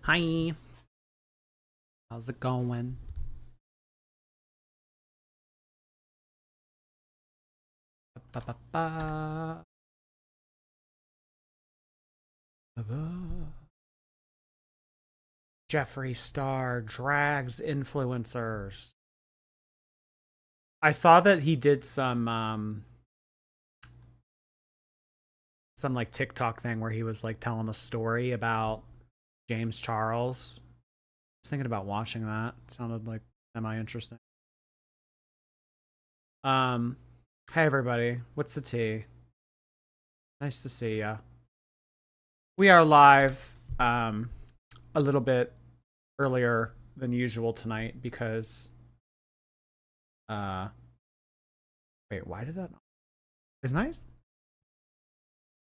Hi. How's it going? Ba-ba-ba. Ba-ba. Jeffree Star drags influencers. I saw that he did some like TikTok thing where he was like telling a story about James Charles. I was thinking about watching that. It sounded like semi interesting. Um hey everybody, what's the tea? Nice to see ya. We are live a little bit earlier than usual tonight because uh wait, why did that not? Is nice?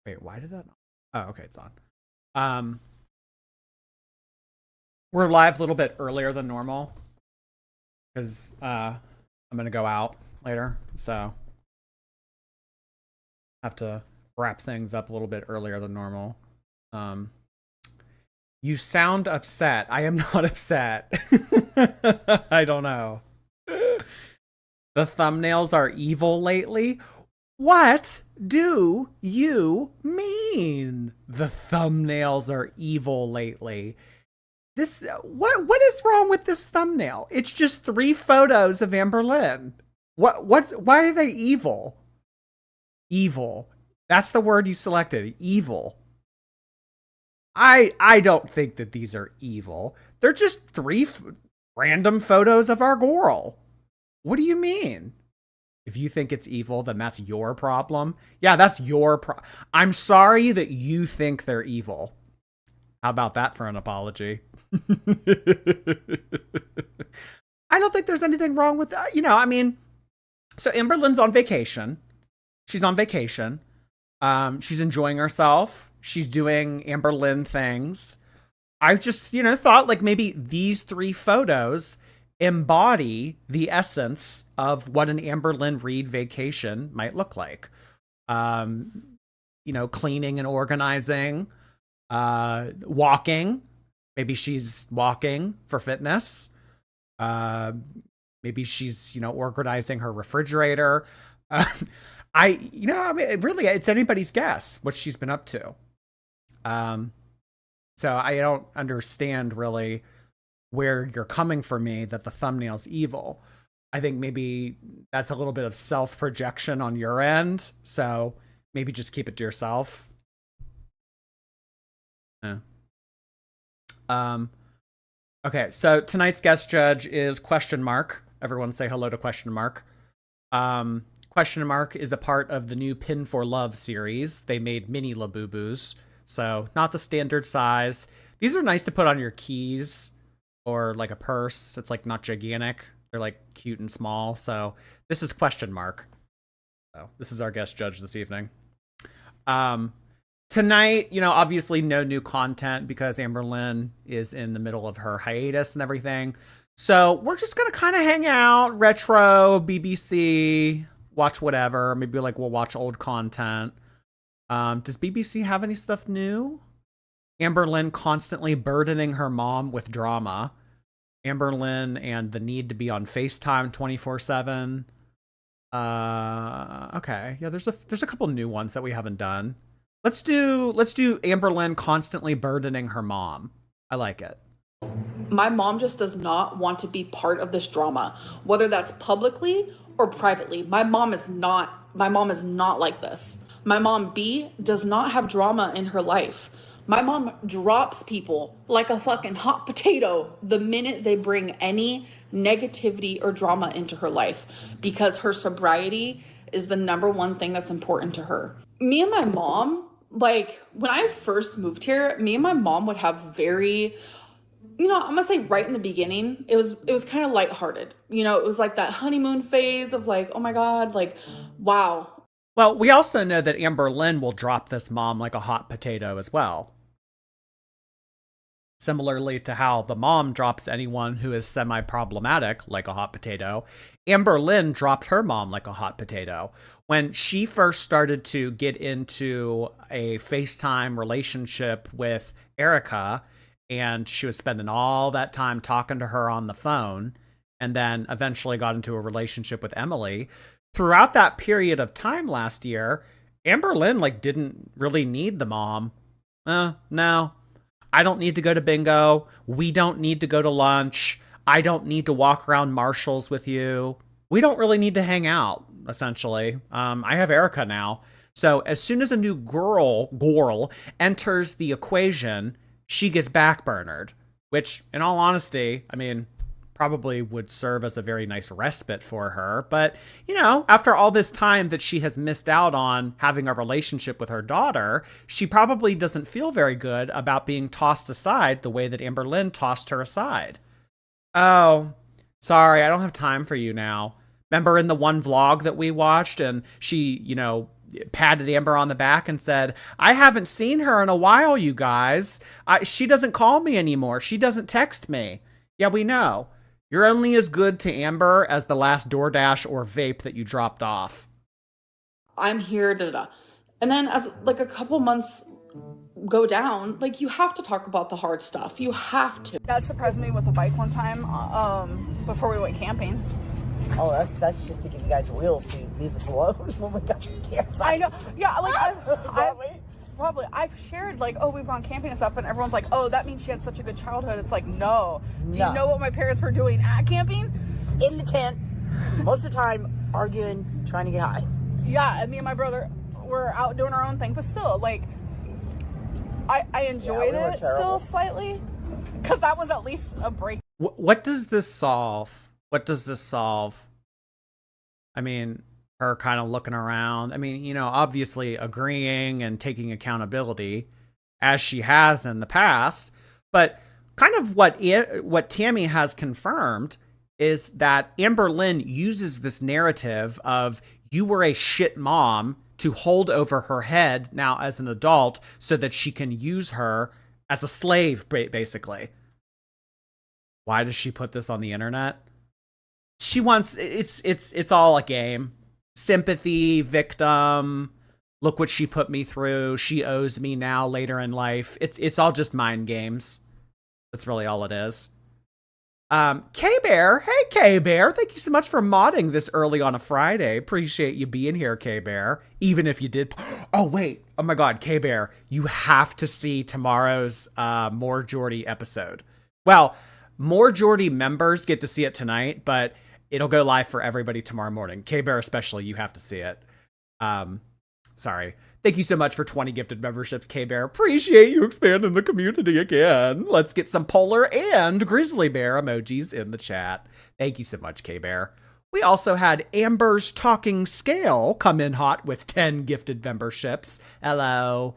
Wait, why did that not? Oh, okay, it's on. Um we're live a little bit earlier than normal because I'm gonna go out later, so have to wrap things up a little bit earlier than normal. Um you sound upset. I am not upset. I don't know. The thumbnails are evil lately. What do you mean? The thumbnails are evil lately. This what is wrong with this thumbnail? It's just 3 photos of Amberlynn. Why are they evil? Evil. That's the word you selected. Evil. I don't think that these are evil. They're just 3 random photos of our girl. What do you mean? If you think it's evil, then that's your problem. Yeah, that's your problem. I'm sorry that you think they're evil. How about that for an apology? I don't think there's anything wrong with that. I mean, so Amberlynn's on vacation. She's on vacation. She's enjoying herself. She's doing Amberlynn things. I've just, thought like maybe these 3 photos embody the essence of what an Amberlynn Reid vacation might look like. Cleaning and organizing, walking. Maybe she's walking for fitness. Maybe she's, organizing her refrigerator. Really, it's anybody's guess what she's been up to. So I don't understand really where you're coming for me that the thumbnail's evil. I think maybe that's a little bit of self-projection on your end. So maybe just keep it to yourself. Yeah. Okay, so tonight's guest judge is Question Mark. Everyone say hello to Question Mark. Question Mark is a part of the new Pin for Love series. They made mini Labubus, so not the standard size. These are nice to put on your keys or like a purse. It's like not gigantic. They're like cute and small. So this is Question Mark. So this is our guest judge this evening. Tonight, obviously no new content because Amberlynn is in the middle of her hiatus and everything. So we're just going to kind of hang out, retro, BBC, watch whatever. Maybe like we'll watch old content. Does BBC have any stuff new? Amberlynn constantly burdening her mom with drama. Amberlynn and the need to be on FaceTime 24/7. Okay. Yeah, there's a couple new ones that we haven't done. Let's do Amberlynn constantly burdening her mom. I like it. My mom just does not want to be part of this drama, whether that's publicly or privately. My mom is not like this. My mom B does not have drama in her life. My mom drops people like a fucking hot potato the minute they bring any negativity or drama into her life because her sobriety is the number one thing that's important to her. Me and my mom, like when I first moved here, me and my mom would have very, I'm gonna say right in the beginning, it was kind of lighthearted. It was like that honeymoon phase of like, oh my God, like, wow. Well, we also know that Amberlynn will drop this mom like a hot potato as well. Similarly to how the mom drops anyone who is semi-problematic like a hot potato, Amberlynn dropped her mom like a hot potato. When she first started to get into a FaceTime relationship with Erica, and she was spending all that time talking to her on the phone, and then eventually got into a relationship with Emily. Throughout that period of time last year, Amberlynn like didn't really need the mom. No, I don't need to go to bingo. We don't need to go to lunch. I don't need to walk around Marshall's with you. We don't really need to hang out, essentially. I have Erica now. So as soon as a new girl enters the equation, she gets backburnered, which in all honesty, I mean, probably would serve as a very nice respite for her. But, you know, after all this time that she has missed out on having a relationship with her daughter, she probably doesn't feel very good about being tossed aside the way that Amberlynn tossed her aside. Oh, sorry, I don't have time for you now. Remember in the one vlog that we watched, and she, you know, patted Amber on the back and said, I haven't seen her in a while, you guys. She doesn't call me anymore. She doesn't text me. Yeah, we know. You're only as good to Amber as the last DoorDash or vape that you dropped off. I'm here, da da da. And then as like a couple months go down, like you have to talk about the hard stuff. You have to. Dad surprised me with a bike one time before we went camping. Oh, that's just to give you guys wheels so you leave us alone when we got to the campsite. I know. Yeah, like Probably. probably I've shared like, oh, we've gone camping and stuff, and everyone's like, oh, that means she had such a good childhood. It's like, no. Do you know what my parents were doing at camping? In the tent, most of the time, arguing, trying to get high. Yeah, and me and my brother were out doing our own thing, but still, like, I enjoyed it still slightly, because that was at least a break. What does this solve? What does this solve? I mean, her kind of looking around. I mean, you know, obviously agreeing and taking accountability as she has in the past. But kind of what Tammy has confirmed is that Amberlynn uses this narrative of you were a shit mom to hold over her head now as an adult so that she can use her as a slave, basically. Why does she put this on the internet? She wants, it's all a game. Sympathy, victim, look what she put me through. She owes me now later in life. It's all just mind games. That's really all it is. K-Bear, hey K-Bear, thank you so much for modding this early on a Friday. Appreciate you being here, K-Bear. Even if you did, oh wait, oh my god, K-Bear, you have to see tomorrow's More Jordy episode. Well, More Jordy members get to see it tonight, but it'll go live for everybody tomorrow morning. K-Bear especially, you have to see it. Sorry. Thank you so much for 20 gifted memberships, K-Bear. Appreciate you expanding the community again. Let's get some polar and grizzly bear emojis in the chat. Thank you so much, K-Bear. We also had Amber's Talking Scale come in hot with 10 gifted memberships. Hello.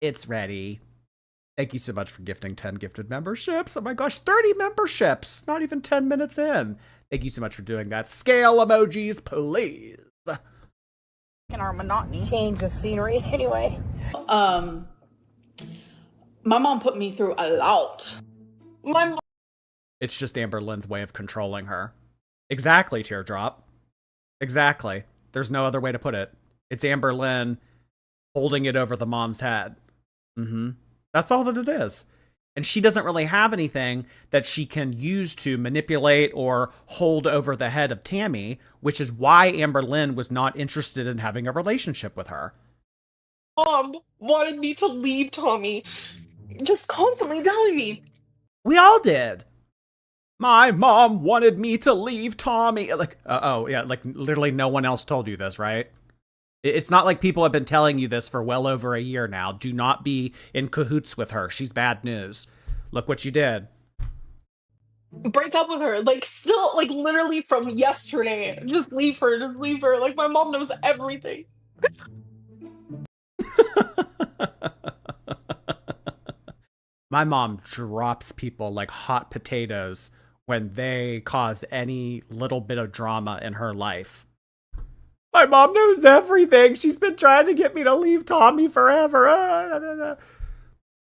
It's ready. Thank you so much for gifting 10 gifted memberships. Oh my gosh, 30 memberships. Not even 10 minutes in. Thank you so much for doing that. Scale emojis, please. In our monotony. Change of scenery, anyway. My mom put me through a lot. It's just Amberlynn's way of controlling her. Exactly, Teardrop. Exactly. There's no other way to put it. It's Amberlynn holding it over the mom's head. That's all that it is. And she doesn't really have anything that she can use to manipulate or hold over the head of Tammy, which is why Amberlynn was not interested in having a relationship with her. Mom wanted me to leave Tommy. Just constantly telling me. We all did. My mom wanted me to leave Tommy. Like, oh, yeah, like literally no one else told you this, right? It's not like people have been telling you this for well over a year now. Do not be in cahoots with her. She's bad news. Look what you did. Break up with her. Like, still, like, literally from yesterday. Just leave her. Just leave her. Like, my mom knows everything. My mom drops people like hot potatoes when they cause any little bit of drama in her life. My mom knows everything. She's been trying to get me to leave Tommy forever.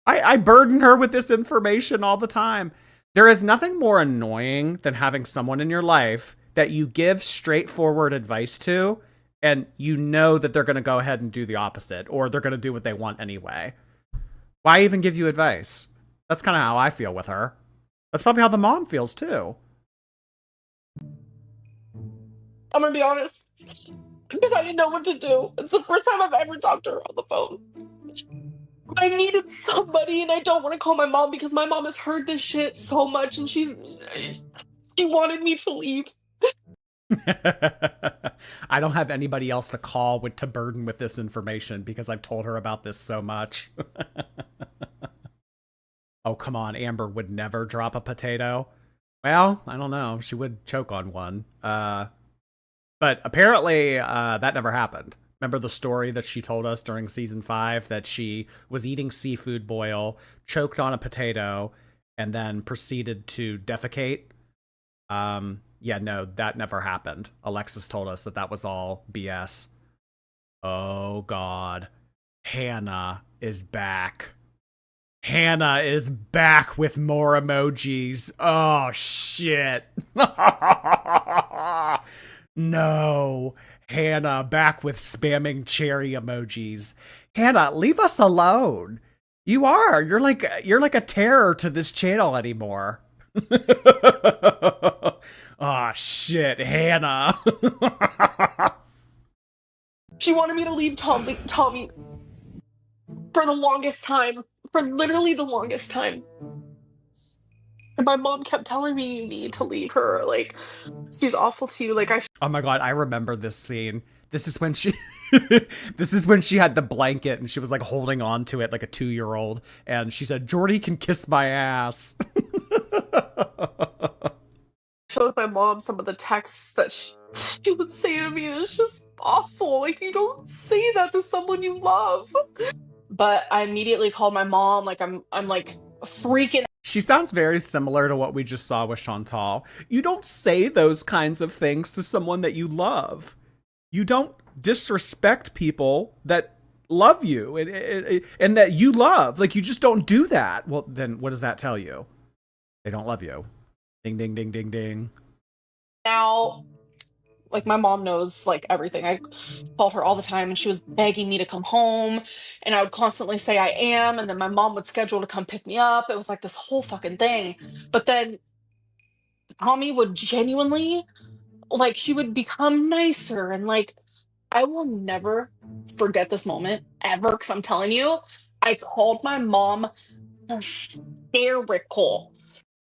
I burden her with this information all the time. There is nothing more annoying than having someone in your life that you give straightforward advice to, and you know that they're going to go ahead and do the opposite, or they're going to do what they want anyway. Why even give you advice? That's kind of how I feel with her. That's probably how the mom feels too. I'm gonna be honest, because I didn't know what to do. It's the first time I've ever talked to her on the phone. I needed somebody, and I don't want to call my mom because my mom has heard this shit so much, and she wanted me to leave. I don't have anybody else to call to burden with this information because I've told her about this so much. Oh, come on. Amber would never drop a potato. Well, I don't know. She would choke on one. But apparently that never happened. Remember the story that she told us during season 5 that she was eating seafood boil, choked on a potato, and then proceeded to defecate? Yeah, no, that never happened. Alexis told us that that was all BS. Oh, God. Hannah is back. Hannah is back with more emojis. Oh, shit. No. Hannah back with spamming cherry emojis. Hannah, leave us alone. You are. You're like a terror to this channel anymore. Oh, shit, Hannah. She wanted me to leave Tommy for the longest time. For literally the longest time. And my mom kept telling me you need to leave her. Like, she's awful to you. Like, Oh my God, I remember this scene. This is when she this is when she had the blanket and she was like holding on to it like a 2-year-old, and she said, "Jordy can kiss my ass." showed my mom some of the texts that she would say to me, and it's just awful. Like, you don't say that to someone you love. But I immediately called my mom. Like, I'm like freaking. She sounds very similar to what we just saw with Chantal. You don't say those kinds of things to someone that you love. You don't disrespect people that love you and that you love. Like, you just don't do that. Well, then what does that tell you? They don't love you. Ding, ding, ding, ding, ding. Now, like, my mom knows like everything. I called her all the time and she was begging me to come home, and I would constantly say I am, and then my mom would schedule to come pick me up. It was like this whole fucking thing. But then Tommy would genuinely, like, she would become nicer, and like, I will never forget this moment ever, because I'm telling you, I called my mom hysterical.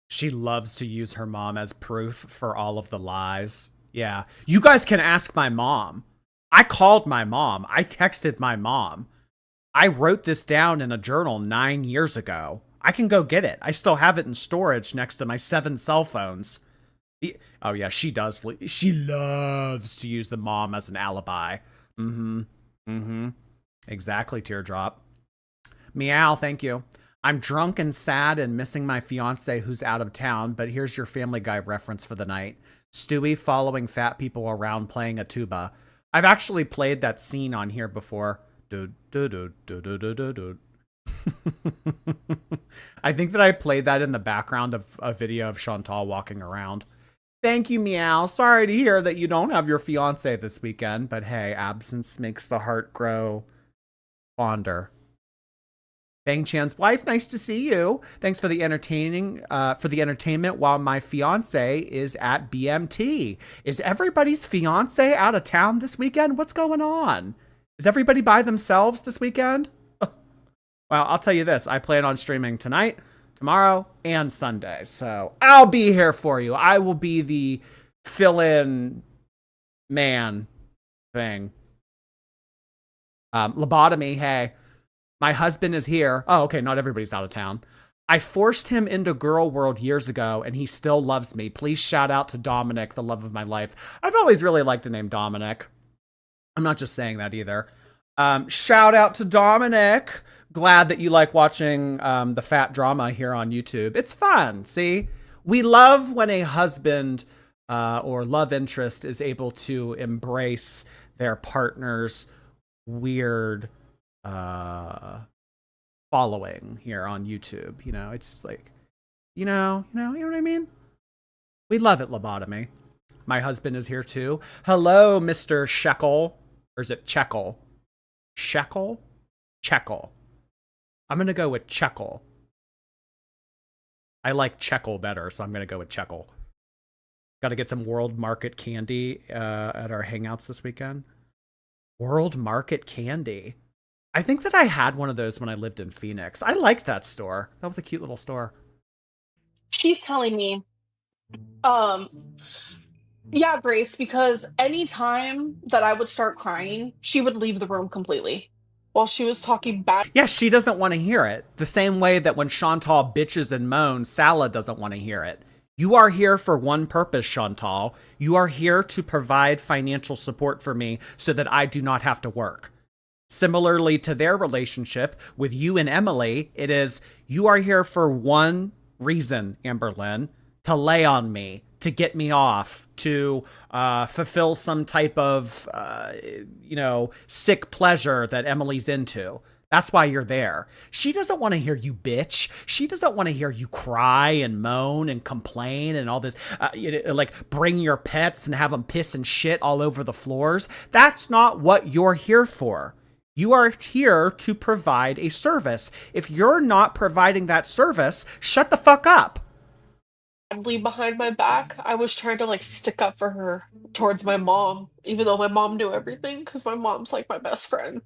She loves to use her mom as proof for all of the lies. Yeah. You guys can ask my mom. I called my mom. I texted my mom. I wrote this down in a journal 9 years ago. I can go get it. I still have it in storage next to my 7 cell phones. Oh, yeah, she does. She loves to use the mom as an alibi. Exactly, Teardrop. Meow, thank you. I'm drunk and sad and missing my fiance who's out of town, but here's your Family Guy reference for the night. Stewie following fat people around playing a tuba. I've actually played that scene on here before. I think that I played that in the background of a video of Chantal walking around. Thank you, Meow. Sorry to hear that you don't have your fiance this weekend, but hey, absence makes the heart grow fonder. Bang Chan's wife, nice to see you. Thanks for the entertainment while my fiance is at BMT. Is everybody's fiance out of town this weekend? What's going on? Is everybody by themselves this weekend? Well, I'll tell you this. I plan on streaming tonight, tomorrow, and Sunday. So I'll be here for you. I will be the fill-in man thing. Lobotomy, hey. My husband is here. Oh, okay, not everybody's out of town. I forced him into Girl World years ago, and he still loves me. Please shout out to Dominic, the love of my life. I've always really liked the name Dominic. I'm not just saying that either. Shout out to Dominic. Glad that you like watching the fat drama here on YouTube. It's fun, see? We love when a husband or love interest is able to embrace their partner's weird following here on YouTube. You know, it's like, you know what I mean? We love it, Lobotomy. My husband is here too. Hello, Mr. Shekel. Or is it Checkle? Shekel? Checkle. I'm going to go with Checkle. I like Checkle better, so I'm going to go with Checkle. Got to get some World Market candy at our hangouts this weekend. World Market candy. I think that I had one of those when I lived in Phoenix. I liked that store. That was a cute little store. She's telling me, yeah, Grace, because anytime that I would start crying, she would leave the room completely while she was talking bad. Yeah, she doesn't want to hear it. The same way that when Chantal bitches and moans, Sala doesn't want to hear it. You are here for one purpose, Chantal. You are here to provide financial support for me so that I do not have to work. Similarly to their relationship with you and Emily, it is, you are here for one reason, Amberlynn, to lay on me, to get me off, to fulfill some type of, sick pleasure that Emily's into. That's why you're there. She doesn't want to hear you bitch. She doesn't want to hear you cry and moan and complain and all this, like bring your pets and have them piss and shit all over the floors. That's not what you're here for. You are here to provide a service. If you're not providing that service, shut the fuck up. Badly behind my back. I was trying to like stick up for her towards my mom, even though my mom knew everything, because my mom's like my best friend.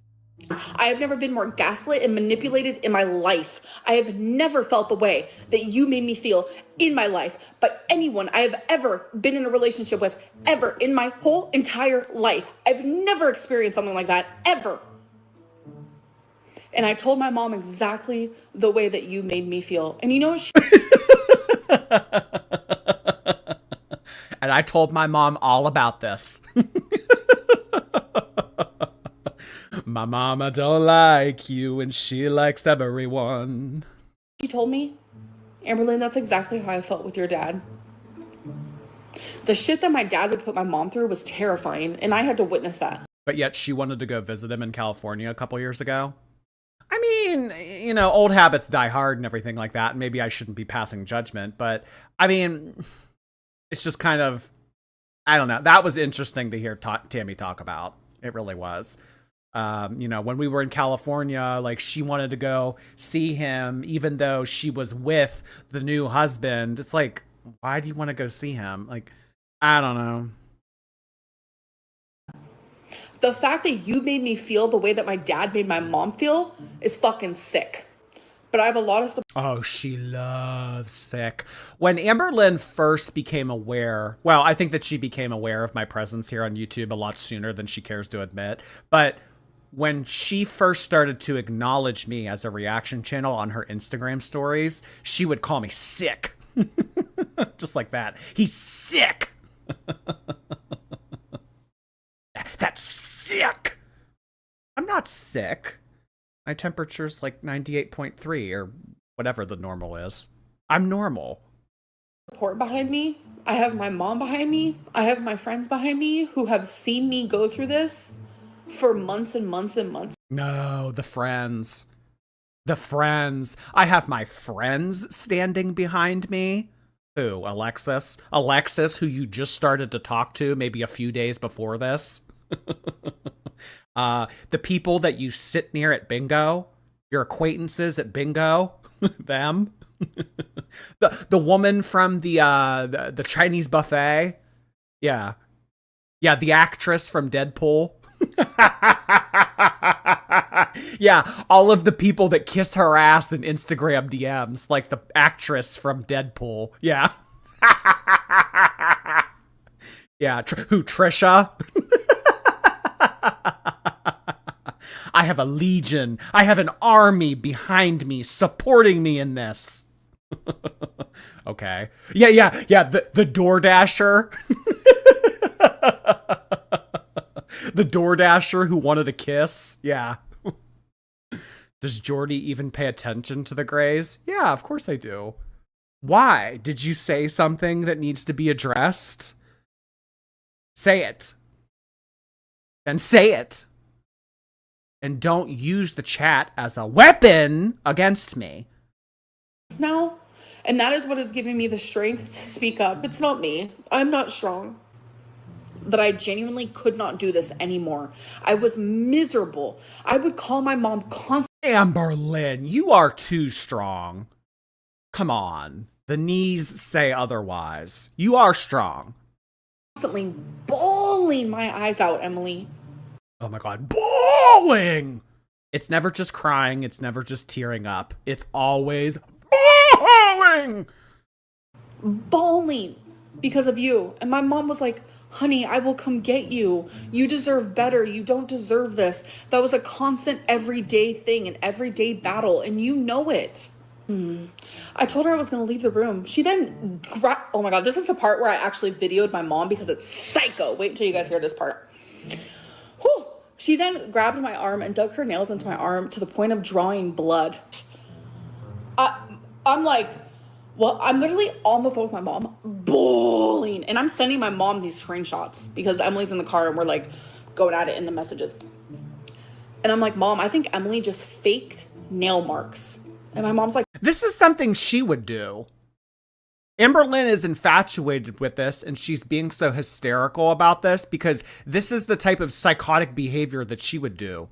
I have never been more gaslit and manipulated in my life. I have never felt the way that you made me feel in my life by anyone I have ever been in a relationship with, ever in my whole entire life. I've never experienced something like that, ever. And I told my mom exactly the way that you made me feel. And you know what she... And I told my mom all about this. My mama don't like you and she likes everyone. She told me, Amberlynn, that's exactly how I felt with your dad. The shit that my dad would put my mom through was terrifying, and I had to witness that. But yet she wanted to go visit him in California a couple years ago. I mean, old habits die hard and everything like that, and maybe I shouldn't be passing judgment, but I mean, it's just kind of, I don't know. That was interesting to hear Tammy talk about. It really was. When we were in California, like she wanted to go see him, even though she was with the new husband. It's like, why do you want to go see him? Like, I don't know. The fact that you made me feel the way that my dad made my mom feel is fucking sick. But I have a lot of support. Oh, she loves sick. When Amberlynn first became aware, well, I think that she became aware of my presence here on YouTube a lot sooner than she cares to admit. But when she first started to acknowledge me as a reaction channel on her Instagram stories, she would call me sick. Just like that. He's sick. That's sick. I'm not sick. My temperature's like 98.3 or whatever the normal is. I'm normal. Support behind me. I have my mom behind me. I have my friends behind me who have seen me go through this for months and months and months. No, the friends. The friends. I have my friends standing behind me. Who? Alexis? Alexis, who you just started to talk to maybe a few days before this. The people that you sit near at bingo, your acquaintances at bingo, them. the woman from the Chinese buffet. Yeah. Yeah, the actress from Deadpool. Yeah, all of the people that kissed her ass in Instagram DMs, like the actress from Deadpool. Yeah. Yeah, who, Trisha? I have a legion. I have an army behind me, supporting me in this. Okay. Yeah, the DoorDasher. The DoorDasher who wanted a kiss. Yeah. Does Jordy even pay attention to the Greys? Yeah, of course I do. Why? Did you say something that needs to be addressed? Say it. Then say it. And don't use the chat as a weapon against me. Now, and that is what is giving me the strength to speak up. It's not me. I'm not strong. But I genuinely could not do this anymore. I was miserable. I would call my mom constantly. Amberlynn, you are too strong. Come on. The knees say otherwise. You are strong. Constantly bawling my eyes out, Emily. Oh my God, bawling! It's never just crying. It's never just tearing up. It's always bawling! Bawling because of you. And my mom was like, honey, I will come get you. You deserve better. You don't deserve this. That was a constant everyday thing, an everyday battle, and you know it. I told her I was going to leave the room. She then oh my God, this is the part where I actually videoed my mom because it's psycho. Wait until you guys hear this part. Whew. She then grabbed my arm and dug her nails into my arm to the point of drawing blood. I'm like, well, I'm literally on the phone with my mom, bawling, and I'm sending my mom these screenshots because Emily's in the car and we're like going at it in the messages. And I'm like, Mom, I think Emily just faked nail marks. And my mom's like, this is something she would do. Amberlynn is infatuated with this, and she's being so hysterical about this because this is the type of psychotic behavior that she would do.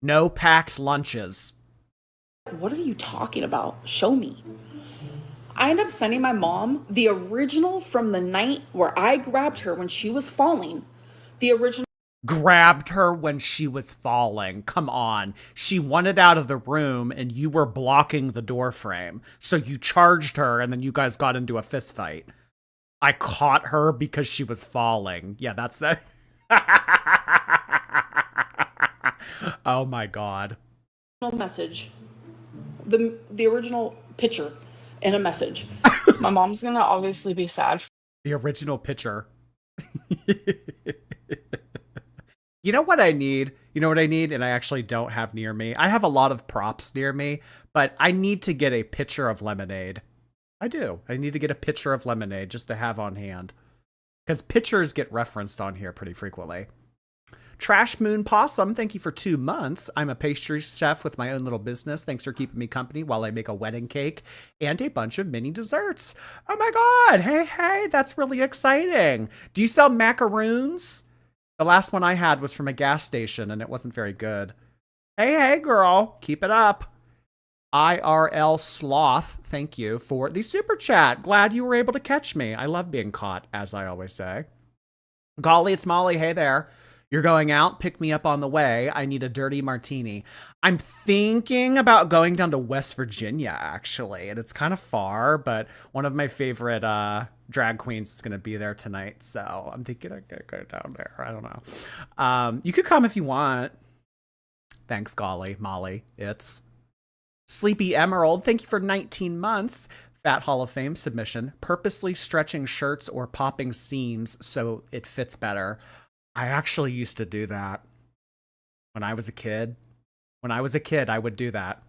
No packed lunches. What are you talking about? Show me. I end up sending my mom the original from the night where I grabbed her when she was falling. The original. Grabbed her when she was falling. Come on. She wanted out of the room and you were blocking the door frame. So you charged her and then you guys got into a fist fight. I caught her because she was falling. Yeah, that's that. Oh my God. Message. The original picture in a message. My mom's gonna obviously be sad. The original picture. You know what I need? You know what I need? And I actually don't have near me. I have a lot of props near me, but I need to get a pitcher of lemonade. I do. I need to get a pitcher of lemonade just to have on hand. Because pitchers get referenced on here pretty frequently. Trash Moon Possum, thank you for 2 months. I'm a pastry chef with my own little business. Thanks for keeping me company while I make a wedding cake and a bunch of mini desserts. Oh my God. Hey, that's really exciting. Do you sell macaroons? The last one I had was from a gas station, and it wasn't very good. Hey, girl. Keep it up. IRL Sloth, thank you for the super chat. Glad you were able to catch me. I love being caught, as I always say. Golly, it's Molly. Hey there. You're going out? Pick me up on the way. I need a dirty martini. I'm thinking about going down to West Virginia, actually. And it's kind of far, but one of my favorite drag queens is going to be there tonight. So I'm thinking I could go down there. I don't know. You could come if you want. Thanks, Golly, Molly. It's Sleepy Emerald. Thank you for 19 months. Fat Hall of Fame submission. Purposely stretching shirts or popping seams so it fits better. I actually used to do that when I was a kid. When I was a kid, I would do that.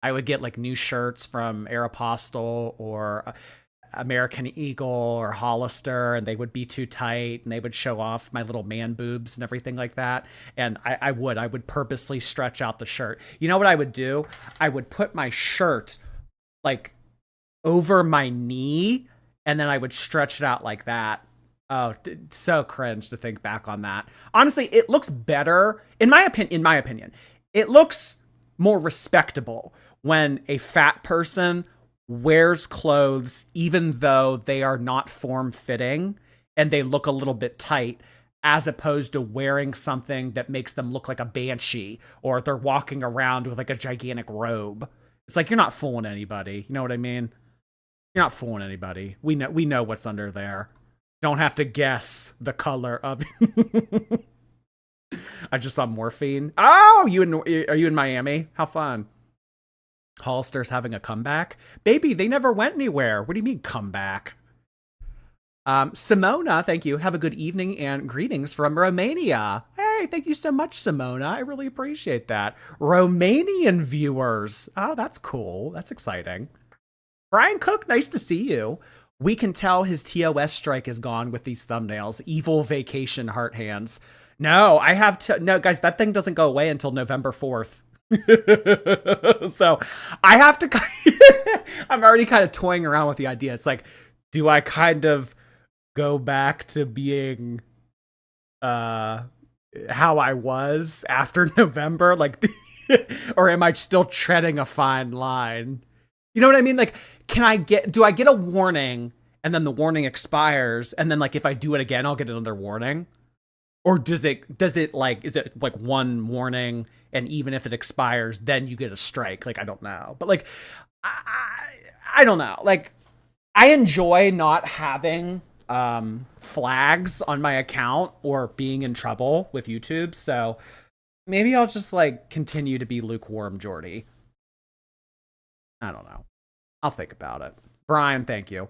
I would get like new shirts from Aeropostale or American Eagle or Hollister, and they would be too tight and they would show off my little man boobs and everything like that. And I would purposely stretch out the shirt. You know what I would do? I would put my shirt like over my knee and then I would stretch it out like that. Oh, so cringe to think back on that. Honestly, it looks better, in my opinion. It looks more respectable when a fat person wears clothes even though they are not form-fitting and they look a little bit tight, as opposed to wearing something that makes them look like a banshee or they're walking around with like a gigantic robe. It's like, you're not fooling anybody. You know what I mean? You're not fooling anybody. We know what's under there. Don't have to guess the color of. I just saw morphine. Oh, are you in Miami? How fun. Hollister's having a comeback. Baby, they never went anywhere. What do you mean comeback? Simona, thank you. Have a good evening and greetings from Romania. Hey, thank you so much, Simona. I really appreciate that. Romanian viewers. Oh, that's cool. That's exciting. Brian Cook, nice to see you. We can tell his TOS strike is gone with these thumbnails. Evil vacation heart hands. No, no, guys, that thing doesn't go away until November 4th. So I have to, I'm already kind of toying around with the idea. It's like, do I kind of go back to being, how I was after November? Like, or am I still treading a fine line? You know what I mean? Like, do I get a warning and then the warning expires and then like if I do it again I'll get another warning? Or does it like, is it like one warning and even if it expires then you get a strike? Like I don't know. But like I don't know. Like I enjoy not having flags on my account or being in trouble with YouTube, so maybe I'll just like continue to be lukewarm Jordy. I don't know. I'll think about it. Brian, thank you.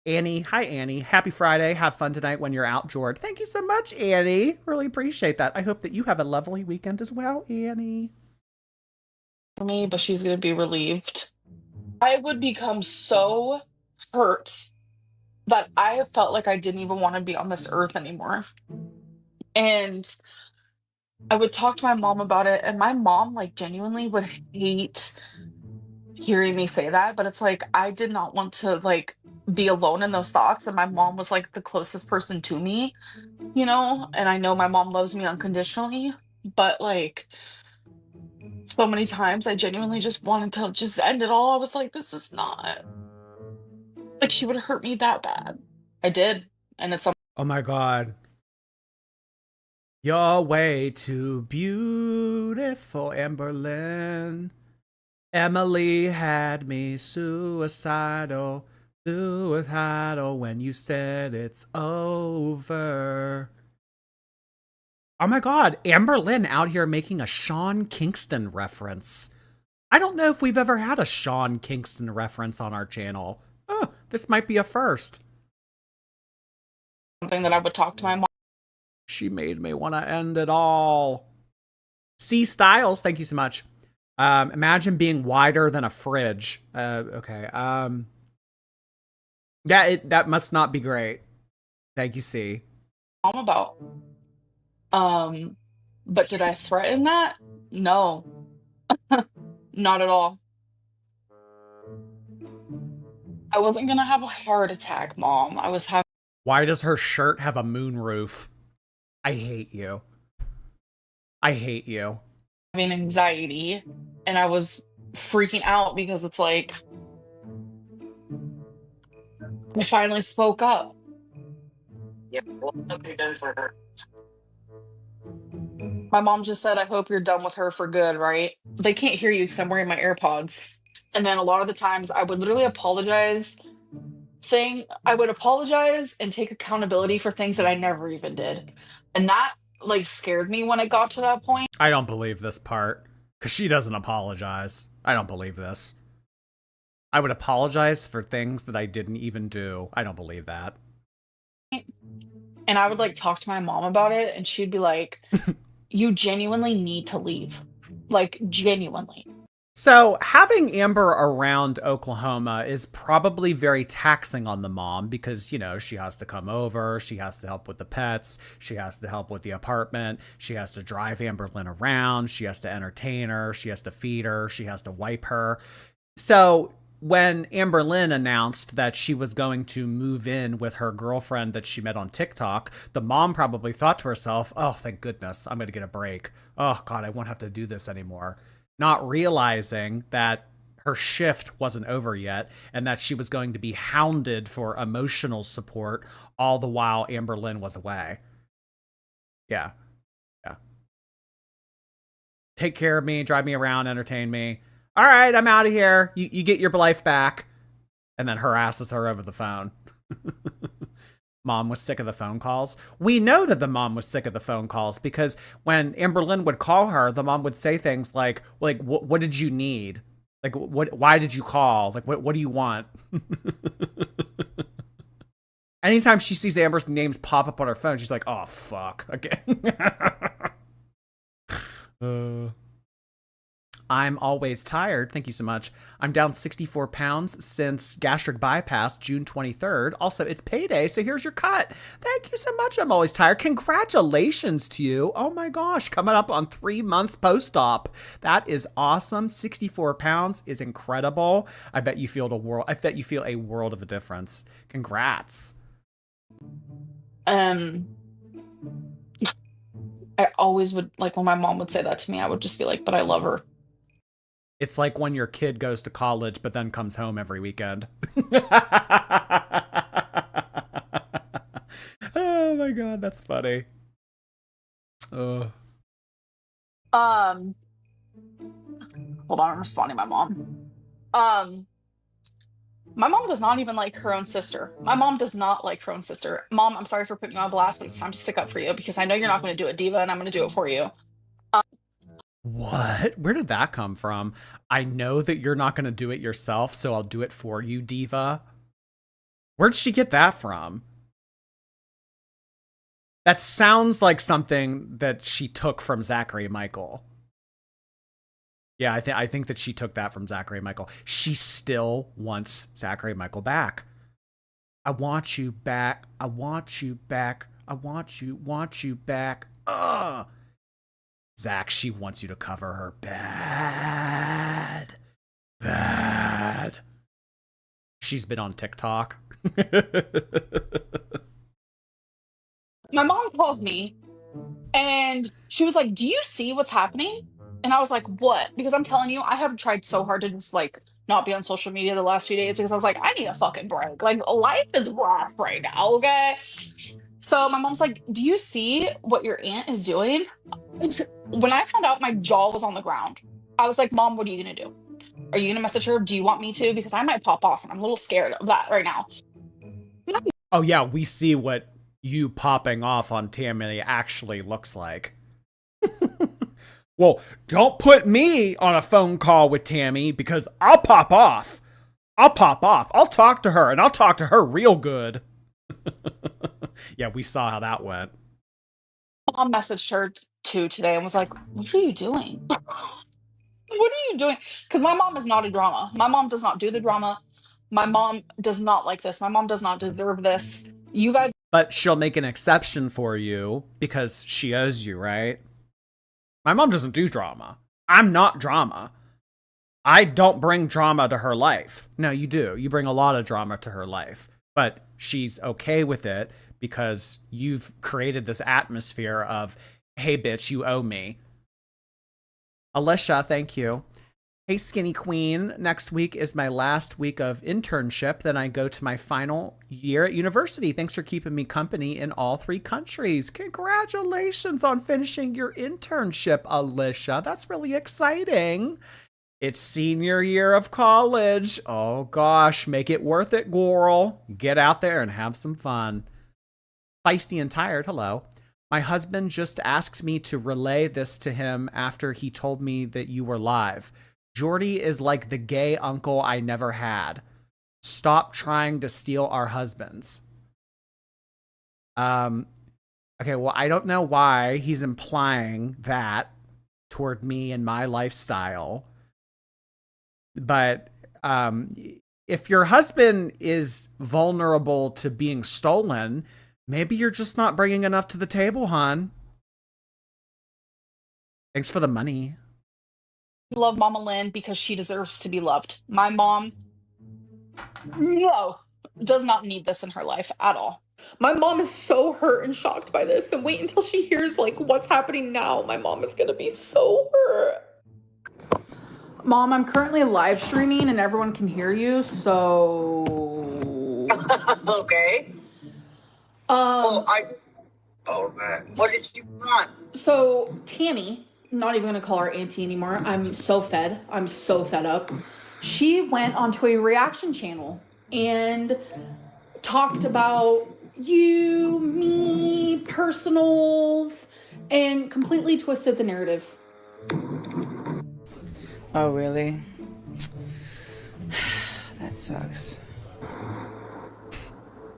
Annie, hi Annie. Happy Friday. Have fun tonight when you're out, Jord. Thank you so much, Annie. Really appreciate that. I hope that you have a lovely weekend as well, Annie. For me, but she's gonna be relieved. I would become so hurt that I felt like I didn't even want to be on this earth anymore. And I would talk to my mom about it, and my mom, like, genuinely would hate hearing me say that. But it's like, I did not want to, like, be alone in those thoughts. And my mom was, like, the closest person to me, you know? And I know my mom loves me unconditionally, but, like, so many times I genuinely just wanted to just end it all. I was like, this is not, like, she would hurt me that bad. I did. And it's something. Oh my god. You're way too beautiful, Amberlynn. Emily had me suicidal when you said it's over. Oh my god, Amberlynn out here making a Sean Kingston reference. I don't know if we've ever had a Sean Kingston reference on our channel. Oh, this might be a first. Something that I would talk to my mom. She made me want to end it all. C Styles, thank you so much. Imagine being wider than a fridge. Okay. Yeah, that must not be great. Thank you, C. Mom about. But did I threaten that? No. Not at all. I wasn't gonna have a heart attack, Mom. I was having. Why does her shirt have a moonroof? I hate you. I hate you. Having anxiety, and I was freaking out because it's like I finally spoke up. Yeah, well, nobody does for her. My mom just said, I hope you're done with her for good, right? They can't hear you because I'm wearing my AirPods. And then a lot of the times I would literally apologize I would apologize and take accountability for things that I never even did. And that like scared me when it got to that point. I don't believe this part because she doesn't apologize. I don't believe this. I would apologize for things that I didn't even do. I don't believe that. And I would like talk to my mom about it and she'd be like, you genuinely need to leave. Like genuinely. So having Amber around Oklahoma is probably very taxing on the mom because, you know, she has to come over, she has to help with the pets, she has to help with the apartment, she has to drive Amberlynn around, she has to entertain her, she has to feed her, she has to wipe her. So when Amberlynn announced that she was going to move in with her girlfriend that she met on TikTok, the mom probably thought to herself, oh, thank goodness, I'm going to get a break. Oh, God, I won't have to do this anymore. Not realizing that her shift wasn't over yet and that she was going to be hounded for emotional support all the while Amberlynn was away. Yeah. Yeah. Take care of me, drive me around, entertain me. All right, I'm out of here. You get your life back. And then harasses her over the phone. Mom was sick of the phone calls. We know that the mom was sick of the phone calls because when Amberlynn would call her, the mom would say things like what did you need? Like, why did you call? Like, what do you want? Anytime she sees Amber's names pop up on her phone, she's like, oh, fuck. Again. I'm always tired. Thank you so much. I'm down 64 pounds since gastric bypass June 23rd. Also, it's payday, so here's your cut. Thank you so much. I'm always tired. Congratulations to you. Oh my gosh, coming up on 3 months post-op. That is awesome. 64 pounds is incredible. I bet you feel a world of a difference. Congrats. I always would, like, when my mom would say that to me, I would just be like, but I love her. It's like when your kid goes to college but then comes home every weekend. Oh my god, that's funny. Oh. Hold on, I'm responding to my mom. My mom does not even like her own sister. My mom does not like her own sister. Mom, I'm sorry for putting you on blast, but it's time to stick up for you because I know you're not going to do it, Diva, and I'm going to do it for you. What? Where did that come from? I know that you're not going to do it yourself, so I'll do it for you, Diva. Where'd she get that from? That sounds like something that she took from Zachary Michael. Yeah, I think that she took that from Zachary Michael. She still wants Zachary Michael back. I want you back. I want you back. I want you back. Ugh. Zach, she wants you to cover her bad. Bad. She's been on TikTok. My mom calls me and she was like, "Do you see what's happening?" And I was like, "What?" Because I'm telling you, I have tried so hard to just like not be on social media the last few days because I was like, I need a fucking break. Like life is rough right now, okay? So my mom's like, "Do you see what your aunt is doing?" When I found out, my jaw was on the ground. I was like, "Mom, what are you gonna do? Are you gonna message her? Do you want me to? Because I might pop off and I'm a little scared of that right now." Oh yeah, we see what you popping off on Tammy actually looks like. Well, don't put me on a phone call with Tammy because I'll pop off. I'll pop off. I'll talk to her and I'll talk to her real good. Yeah, we saw how that went. Mom messaged her too today and was like, "What are you doing? What are you doing?" Because my mom is not a drama. My mom does not do the drama. My mom does not like this. My mom does not deserve this. You guys. But she'll make an exception for you because she owes you, right? My mom doesn't do drama. I'm not drama. I don't bring drama to her life. No, you do. You bring a lot of drama to her life. But she's okay with it because you've created this atmosphere of, hey, bitch, you owe me. Alicia, thank you. Hey, Skinny Queen. Next week is my last week of internship. Then I go to my final year at university. Thanks for keeping me company in all 3 countries. Congratulations on finishing your internship, Alicia. That's really exciting. It's senior year of college. Oh gosh, make it worth it, girl. Get out there and have some fun. Feisty and tired, hello. My husband just asked me to relay this to him after he told me that you were live. Jordy is like the gay uncle I never had. Stop trying to steal our husbands. Okay, well, I don't know why he's implying that toward me and my lifestyle. But if your husband is vulnerable to being stolen, maybe you're just not bringing enough to the table, hon. Thanks for the money. Love Mama Lynn because she deserves to be loved. My mom, no, does not need this in her life at all. My mom is so hurt and shocked by this. And wait until she hears like what's happening now. My mom is gonna be so hurt. Mom, I'm currently live streaming and everyone can hear you, so Okay. um Oh man. What did you want? So Tammy, not even gonna call her auntie anymore. I'm so fed. I'm so fed up. She went onto a reaction channel and talked about you, me, personals, and completely twisted the narrative. Oh, really? That sucks.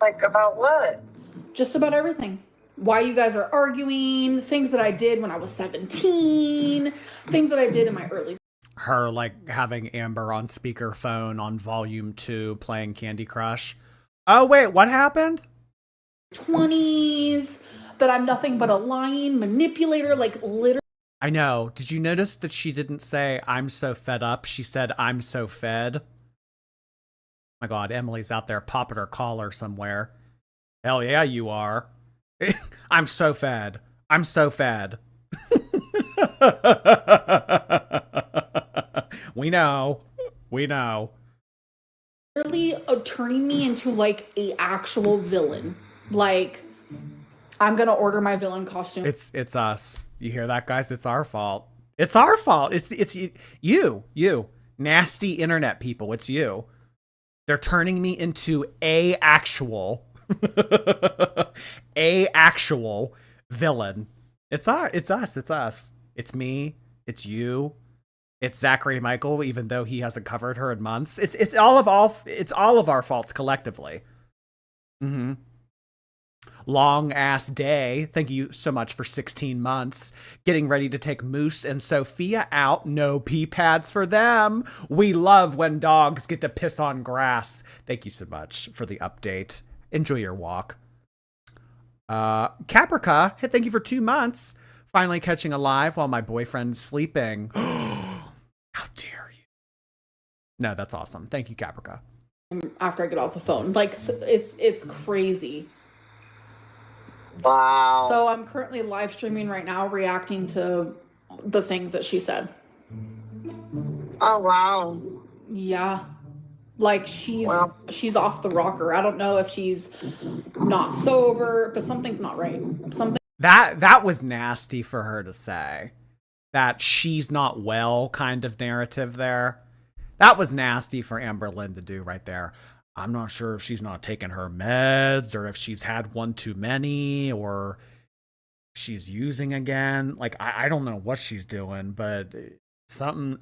Like about what? Just about everything. Why you guys are arguing, things that I did when I was 17, things that I did in my early. Her like having Amber on speakerphone on volume 2 playing Candy Crush. Oh wait, what happened? 20s, that I'm nothing but a lying manipulator, like literally. I know. Did you notice that she didn't say I'm so fed up? She said I'm so fed. My God, Emily's out there popping her collar somewhere. Hell yeah, you are. I'm so fed. I'm so fed. We know. We know. Literally turning me into like a actual villain. Like, I'm gonna order my villain costume. It's us. You hear that, guys? It's our fault. It's our fault. It's you. Nasty internet people. It's you. They're turning me into a actual villain. It's us. It's me. It's you. It's Zachary Michael, even though he hasn't covered her in months. It's all of our faults collectively. Mm-hmm. Long ass day. Thank you so much for 16 months. Getting ready to take Moose and Sophia out. No pee pads for them. We love when dogs get to piss on grass. Thank you so much for the update. Enjoy your walk. Caprica, hey, thank you for 2 months. Finally catching a live while my boyfriend's sleeping. How dare you? No, that's awesome. Thank you, Caprica. After I get off the phone. Like, it's crazy. Wow. So I'm currently live streaming right now, reacting to the things that she said. Oh, wow. Yeah. Like, she's off the rocker. I don't know if she's not sober, but something's not right. That was nasty for her to say. That she's not well kind of narrative there. That was nasty for Amberlynn to do right there. I'm not sure if she's not taking her meds or if she's had one too many or she's using again. Like, I don't know what she's doing, but something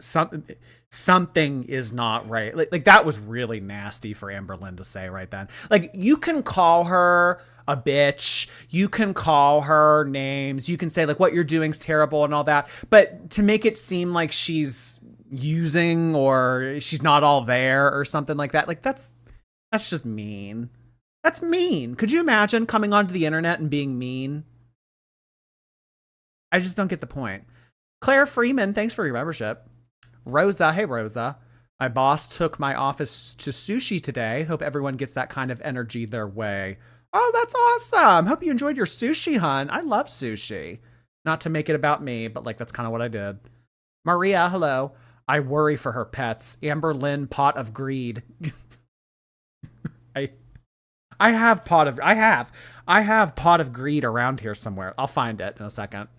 is not right. Like that was really nasty for Amberlynn to say right then. Like, you can call her a bitch, you can call her names, you can say like what you're doing is terrible and all that, but to make it seem like she's using or she's not all there or something like that, like that's just mean. That's mean. Could you imagine coming onto the internet and being mean? I just don't get the point. Claire Freeman, thanks for your membership. Rosa, hey Rosa. My boss took my office to sushi today. Hope everyone gets that kind of energy their way. Oh, that's awesome. Hope you enjoyed your sushi, hun. I love sushi. Not to make it about me, but like that's kind of what I did. Maria, hello. I worry for her pets. Amberlynn, pot of greed. I have pot of greed around here somewhere. I'll find it in a second.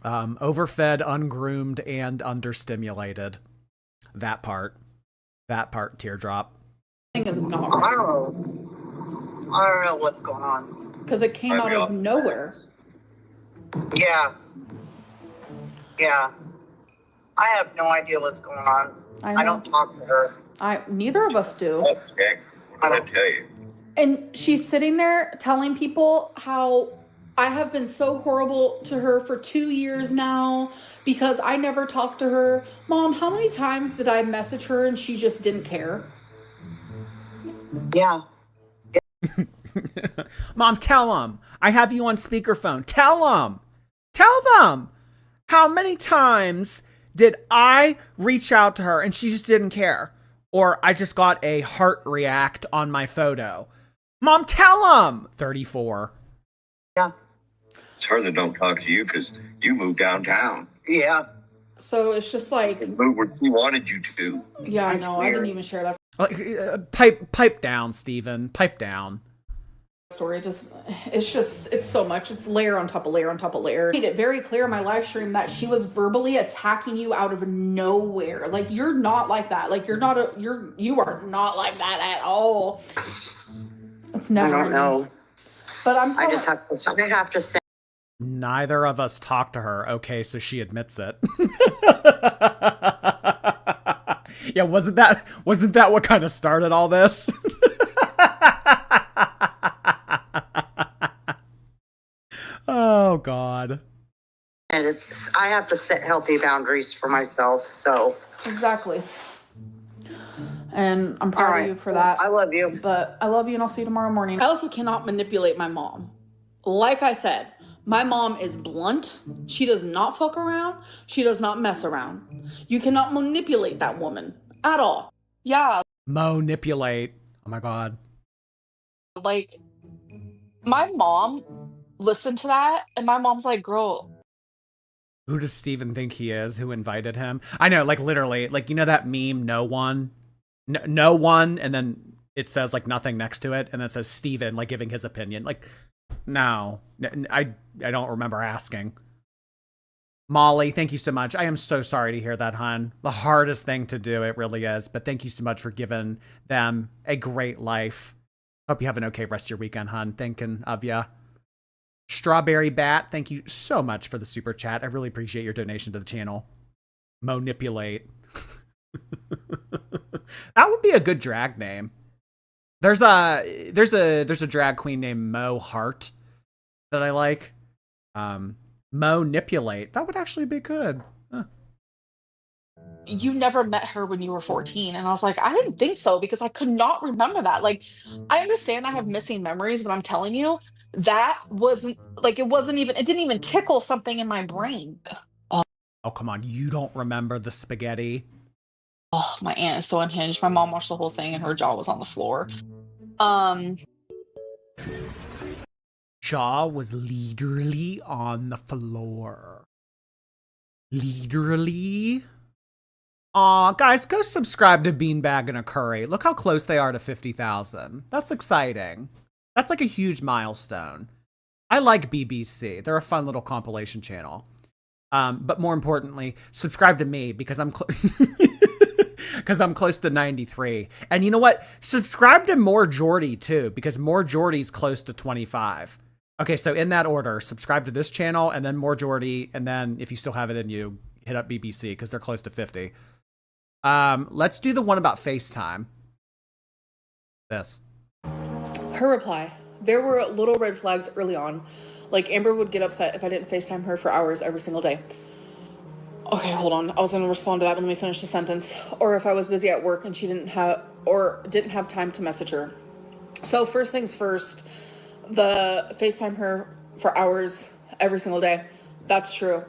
Overfed, ungroomed, and understimulated. That part, teardrop. Thing is not I right. don't know what's going on. Because it came out of nowhere. Yeah. I have no idea what's going on. I don't talk to her. Neither of us do. Okay, what did I tell you? And she's sitting there telling people how I have been so horrible to her for 2 years now because I never talked to her. Mom, how many times did I message her and she just didn't care? Yeah. Mom, tell them. I have you on speakerphone. Tell them. How many times did I reach out to her and she just didn't care? Or I just got a heart react on my photo. Mom, tell them. 34. Yeah. It's her that don't talk to you because you moved downtown. Yeah. So it's just like, You moved where she wanted you to. yeah, I That's know. weird. I didn't even share that Pipe down, Steven. Pipe down. story. It's so much. It's layer on top of layer on top of layer. I made it very clear in my live stream that she was verbally attacking you out of nowhere. Like, you're not like that. Like, you are not like that at all. It's never. I don't know. But I have to say. Neither of us talked to her. Okay, so she admits it. Yeah, wasn't that what kind of started all this? Oh God. And I have to set healthy boundaries for myself, so. Exactly. And I'm proud of you for that. I love you. But I love you and I'll see you tomorrow morning. I also cannot manipulate my mom. Like I said, my mom is blunt. She does not fuck around. She does not mess around. You cannot manipulate that woman at all. Yeah, Manipulate. Oh my God. like my mom listened to that and my mom's like, girl, Who does Steven think he is? Who invited him? I know, like literally, like you know that meme, no one, no one, and then it says like nothing next to it, and then it says Steven like giving his opinion. Like, no, I don't remember asking. Molly, thank you so much. I am so sorry to hear that, hon. The hardest thing to do, it really is. But thank you so much for giving them a great life. Hope you have an okay rest of your weekend, hon. Thinking of ya. Strawberry Bat, thank you so much for the super chat. I really appreciate your donation to the channel. Manipulate. That would be a good drag name. There's a drag queen named Mo Hart that I like. Manipulate. That would actually be good. Huh. You never met her when you were 14. And I was like, I didn't think so because I could not remember that. Like, I understand I have missing memories, but I'm telling you, that wasn't like, it didn't even tickle something in my brain. Oh, come on. You don't remember the spaghetti? Oh, my aunt is so unhinged. My mom watched the whole thing and her jaw was on the floor. Jaw was literally on the floor. Literally. Aw, guys, go subscribe to Beanbag and a Curry. Look how close they are to 50,000. That's exciting. That's like a huge milestone. I like BBC. They're a fun little compilation channel. But more importantly, subscribe to me because I'm because I'm close to 93. And you know what? Subscribe to More Jordy too, because More Jordy's close to 25. Okay, so in that order, subscribe to this channel and then More Jordy, and then if you still have it in you, hit up BBC because they're close to 50. Let's do the one about FaceTime. This. Her reply. There were little red flags early on. Like Amber would get upset if I didn't FaceTime her for hours every single day. Okay, hold on. I was going to respond to that, but let me finish the sentence. Or if I was busy at work and she didn't have time to message her. So first things first, the FaceTime her for hours every single day. That's true.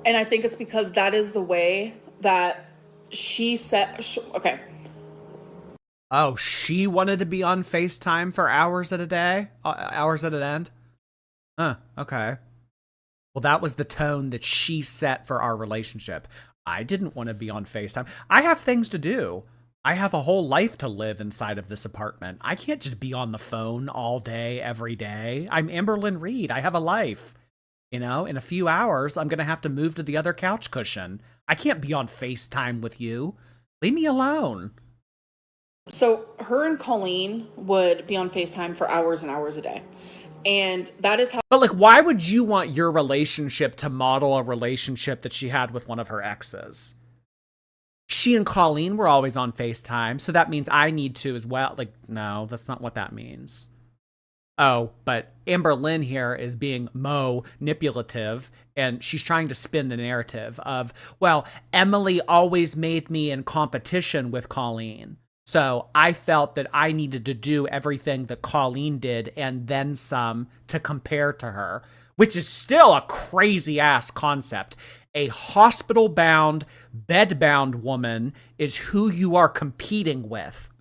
And I think it's because that is the way that she said, okay. Oh, she wanted to be on FaceTime for hours at a day? Hours at an end? Huh, okay. Well, that was the tone that she set for our relationship. I didn't want to be on FaceTime. I have things to do. I have a whole life to live inside of this apartment. I can't just be on the phone all day, every day. I'm Amberlynn Reed. I have a life. You know, in a few hours, I'm going to have to move to the other couch cushion. I can't be on FaceTime with you. Leave me alone. So her and Colleen would be on FaceTime for hours and hours a day. And that is how. But like, why would you want your relationship to model a relationship that she had with one of her exes? She and Colleen were always on FaceTime, so that means I need to as well. Like, no, that's not what that means. Oh, but Amberlynn here is being manipulative, and she's trying to spin the narrative of, well, Emily always made me in competition with Colleen. So I felt that I needed to do everything that Colleen did and then some to compare to her, which is still a crazy ass concept. A hospital-bound, bed-bound woman is who you are competing with.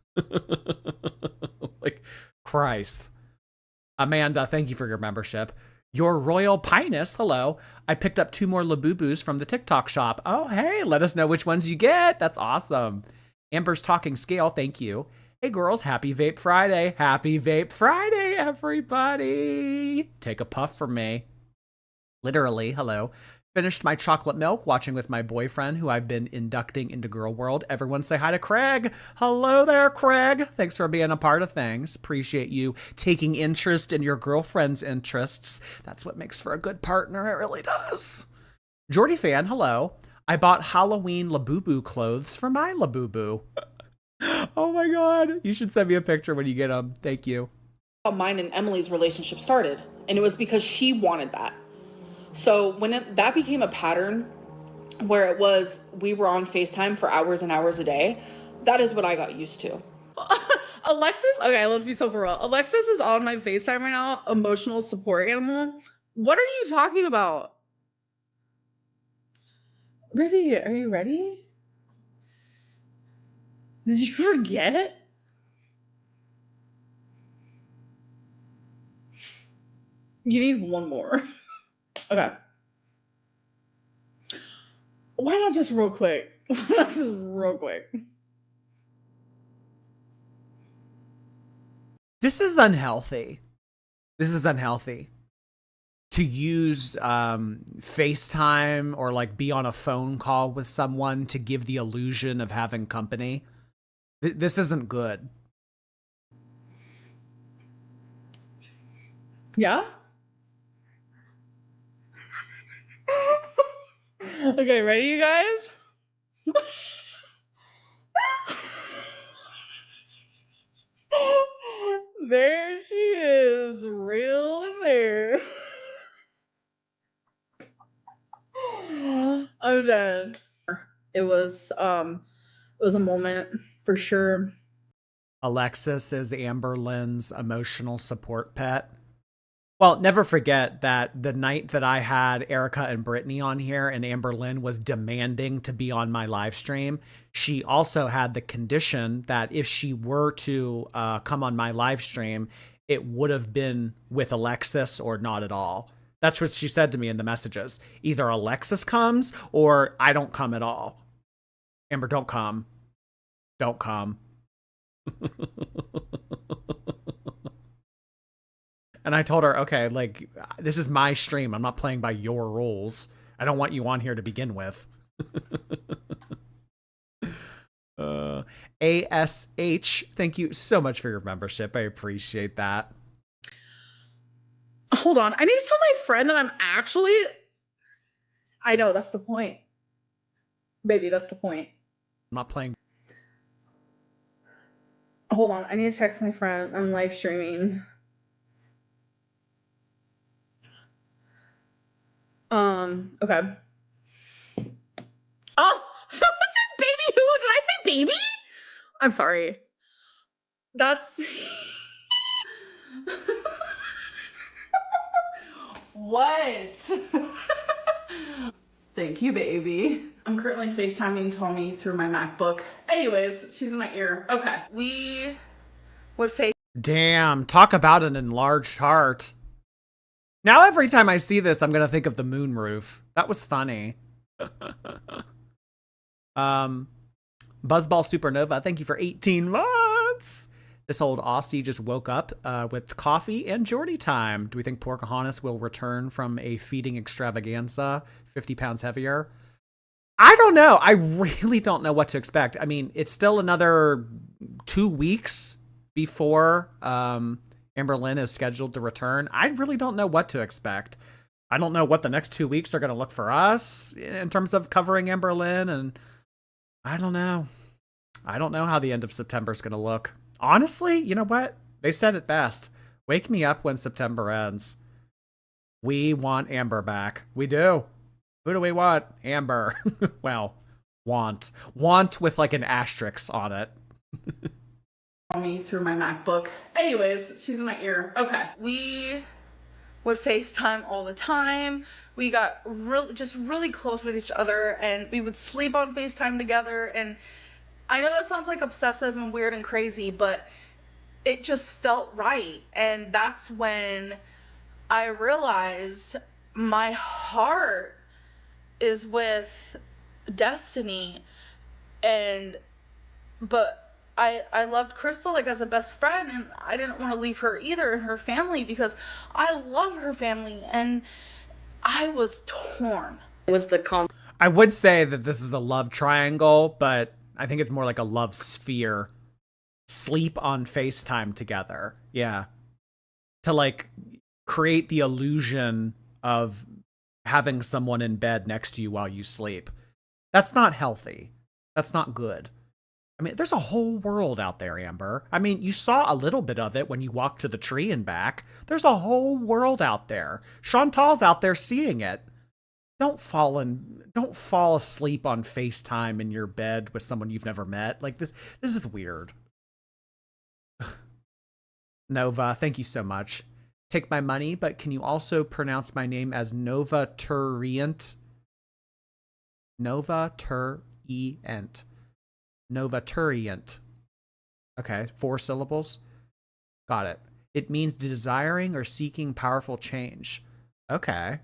Like, Christ. Amanda, thank you for your membership. Your Royal Pinus, hello. I picked up 2 more Labubus from the TikTok shop. Oh, hey, let us know which ones you get. That's awesome. Amber's Talking Scale, thank you. Hey, girls, happy Vape Friday. Happy Vape Friday, everybody. Take a puff from me. Literally, hello. Finished my chocolate milk, watching with my boyfriend, who I've been inducting into Girl World. Everyone say hi to Craig. Hello there, Craig. Thanks for being a part of things. Appreciate you taking interest in your girlfriend's interests. That's what makes for a good partner. It really does. Jordy fan, hello. I bought Halloween Labubu clothes for my Labubu. Oh my God. You should send me a picture when you get them. Thank you. How mine and Emily's relationship started. And it was because she wanted that. So when that became a pattern where it was, we were on FaceTime for hours and hours a day, that is what I got used to. Alexis, okay, let's be so for real. Alexis is on my FaceTime right now, emotional support animal. What are you talking about? Baby, are you ready? Did you forget? You need one more. Okay. Why not just real quick? Why not just real quick? This is unhealthy. This is unhealthy. To use FaceTime or like be on a phone call with someone to give the illusion of having company. This isn't good. Yeah? Okay, ready, you guys? There she is, real in there. I'm dead. It was a moment for sure. Alexis is Amberlynn's emotional support pet. Well, never forget that the night that I had Erica and Brittany on here and Amberlynn was demanding to be on my live stream, she also had the condition that if she were to come on my live stream, it would have been with Alexis or not at all. That's what she said to me in the messages. Either Alexis comes or I don't come at all. Amber, don't come. Don't come. And I told her, okay, like, this is my stream. I'm not playing by your rules. I don't want you on here to begin with. ASH, thank you so much for your membership. I appreciate that. Hold on. I need to tell my friend that I'm actually. I know, that's the point. Baby, that's the point. I'm not playing. Hold on. I need to text my friend. I'm live streaming. Okay. Oh, someone said baby who? Did I say baby? I'm sorry. That's. What? Thank you, baby. I'm currently FaceTiming Tommy through my MacBook. Anyways, she's in my ear. Okay. We would face. Damn, talk about an enlarged heart. Now every time I see this, I'm going to think of the moonroof. That was funny. Buzzball Supernova, thank you for 18 months. This old Aussie just woke up with coffee and Geordie time. Do we think Pocahontas will return from a feeding extravaganza, 50 pounds heavier? I don't know. I really don't know what to expect. I mean, it's still another 2 weeks before Amberlynn is scheduled to return. I really don't know what to expect. I don't know what the next 2 weeks are going to look for us in terms of covering Amberlynn, and I don't know. I don't know how the end of September is going to look. Honestly, you know what? They said it best. Wake me up when September ends. We want Amber back. We do. Who do we want? Amber. Well, want. Want with like an asterisk on it. Me through my MacBook. Anyways, she's in my ear. Okay. We would FaceTime all the time. We got really close with each other, and we would sleep on FaceTime together. And I know that sounds like obsessive and weird and crazy, but it just felt right. And that's when I realized my heart is with Destiny, but I loved Crystal like as a best friend, and I didn't want to leave her either and her family because I love her family, and I was torn. It was I would say that this is a love triangle, but I think it's more like a love sphere. Sleep on FaceTime together. Yeah. To like create the illusion of having someone in bed next to you while you sleep. That's not healthy. That's not good. I mean, there's a whole world out there, Amber. I mean, you saw a little bit of it when you walked to the tree and back. There's a whole world out there. Chantal's out there seeing it. Don't fall asleep on FaceTime in your bed with someone you've never met. Like this is weird. Nova, thank you so much. Take my money, but can you also pronounce my name as Nova Turient? Nova Turient. Nova Turient. Okay, 4 syllables. Got it. It means desiring or seeking powerful change. Okay.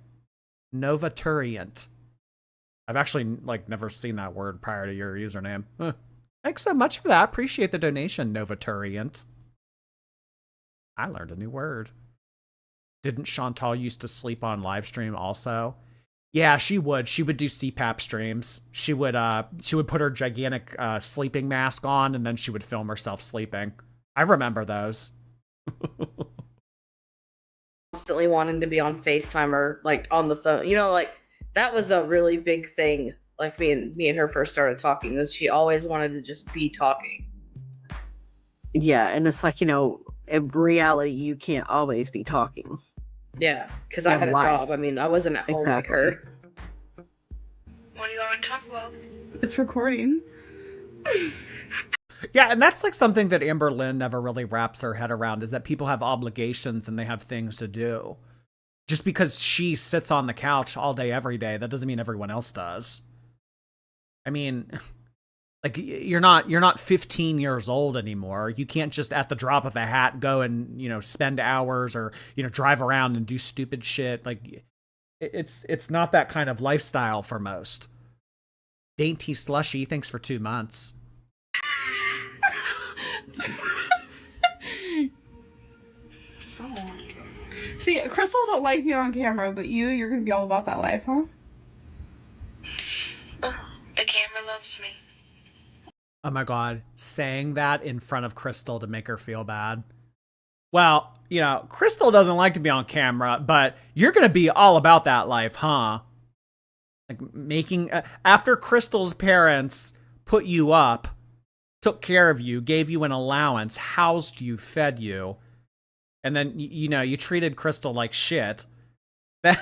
Nova Turient. I've actually like never seen that word prior to your username. Huh. Thanks so much for that. Appreciate the donation, Novaturiant. I learned a new word. Didn't Chantal used to sleep on live stream also? Yeah, she would. She would do CPAP streams. She would put her gigantic sleeping mask on, and then she would film herself sleeping. I remember those. Constantly wanting to be on FaceTime or like on the phone. You know, like that was a really big thing. Like me and her first started talking, was she always wanted to just be talking. Yeah, and it's like, you know, in reality, you can't always be talking. Yeah, because I had a job. I mean, I wasn't at home like her. What do you want to talk about? It's recording. Yeah, and that's like something that Amberlynn never really wraps her head around, is that people have obligations and they have things to do. Just because she sits on the couch all day, every day, that doesn't mean everyone else does. I mean, like, you're not 15 years old anymore. You can't just at the drop of a hat go and, you know, spend hours or, you know, drive around and do stupid shit. Like, it's not that kind of lifestyle for most. Dainty Slushy, thanks for 2 months. See, Crystal don't like you on camera, but you're gonna be all about that life, huh? The camera loves me. Oh my god, saying that in front of Crystal to make her feel bad. Well, you know, Crystal doesn't like to be on camera, but you're gonna be all about that life, huh? Like making, after Crystal's parents put you up, took care of you, gave you an allowance, housed you, fed you, and then, you know, you treated Crystal like shit, then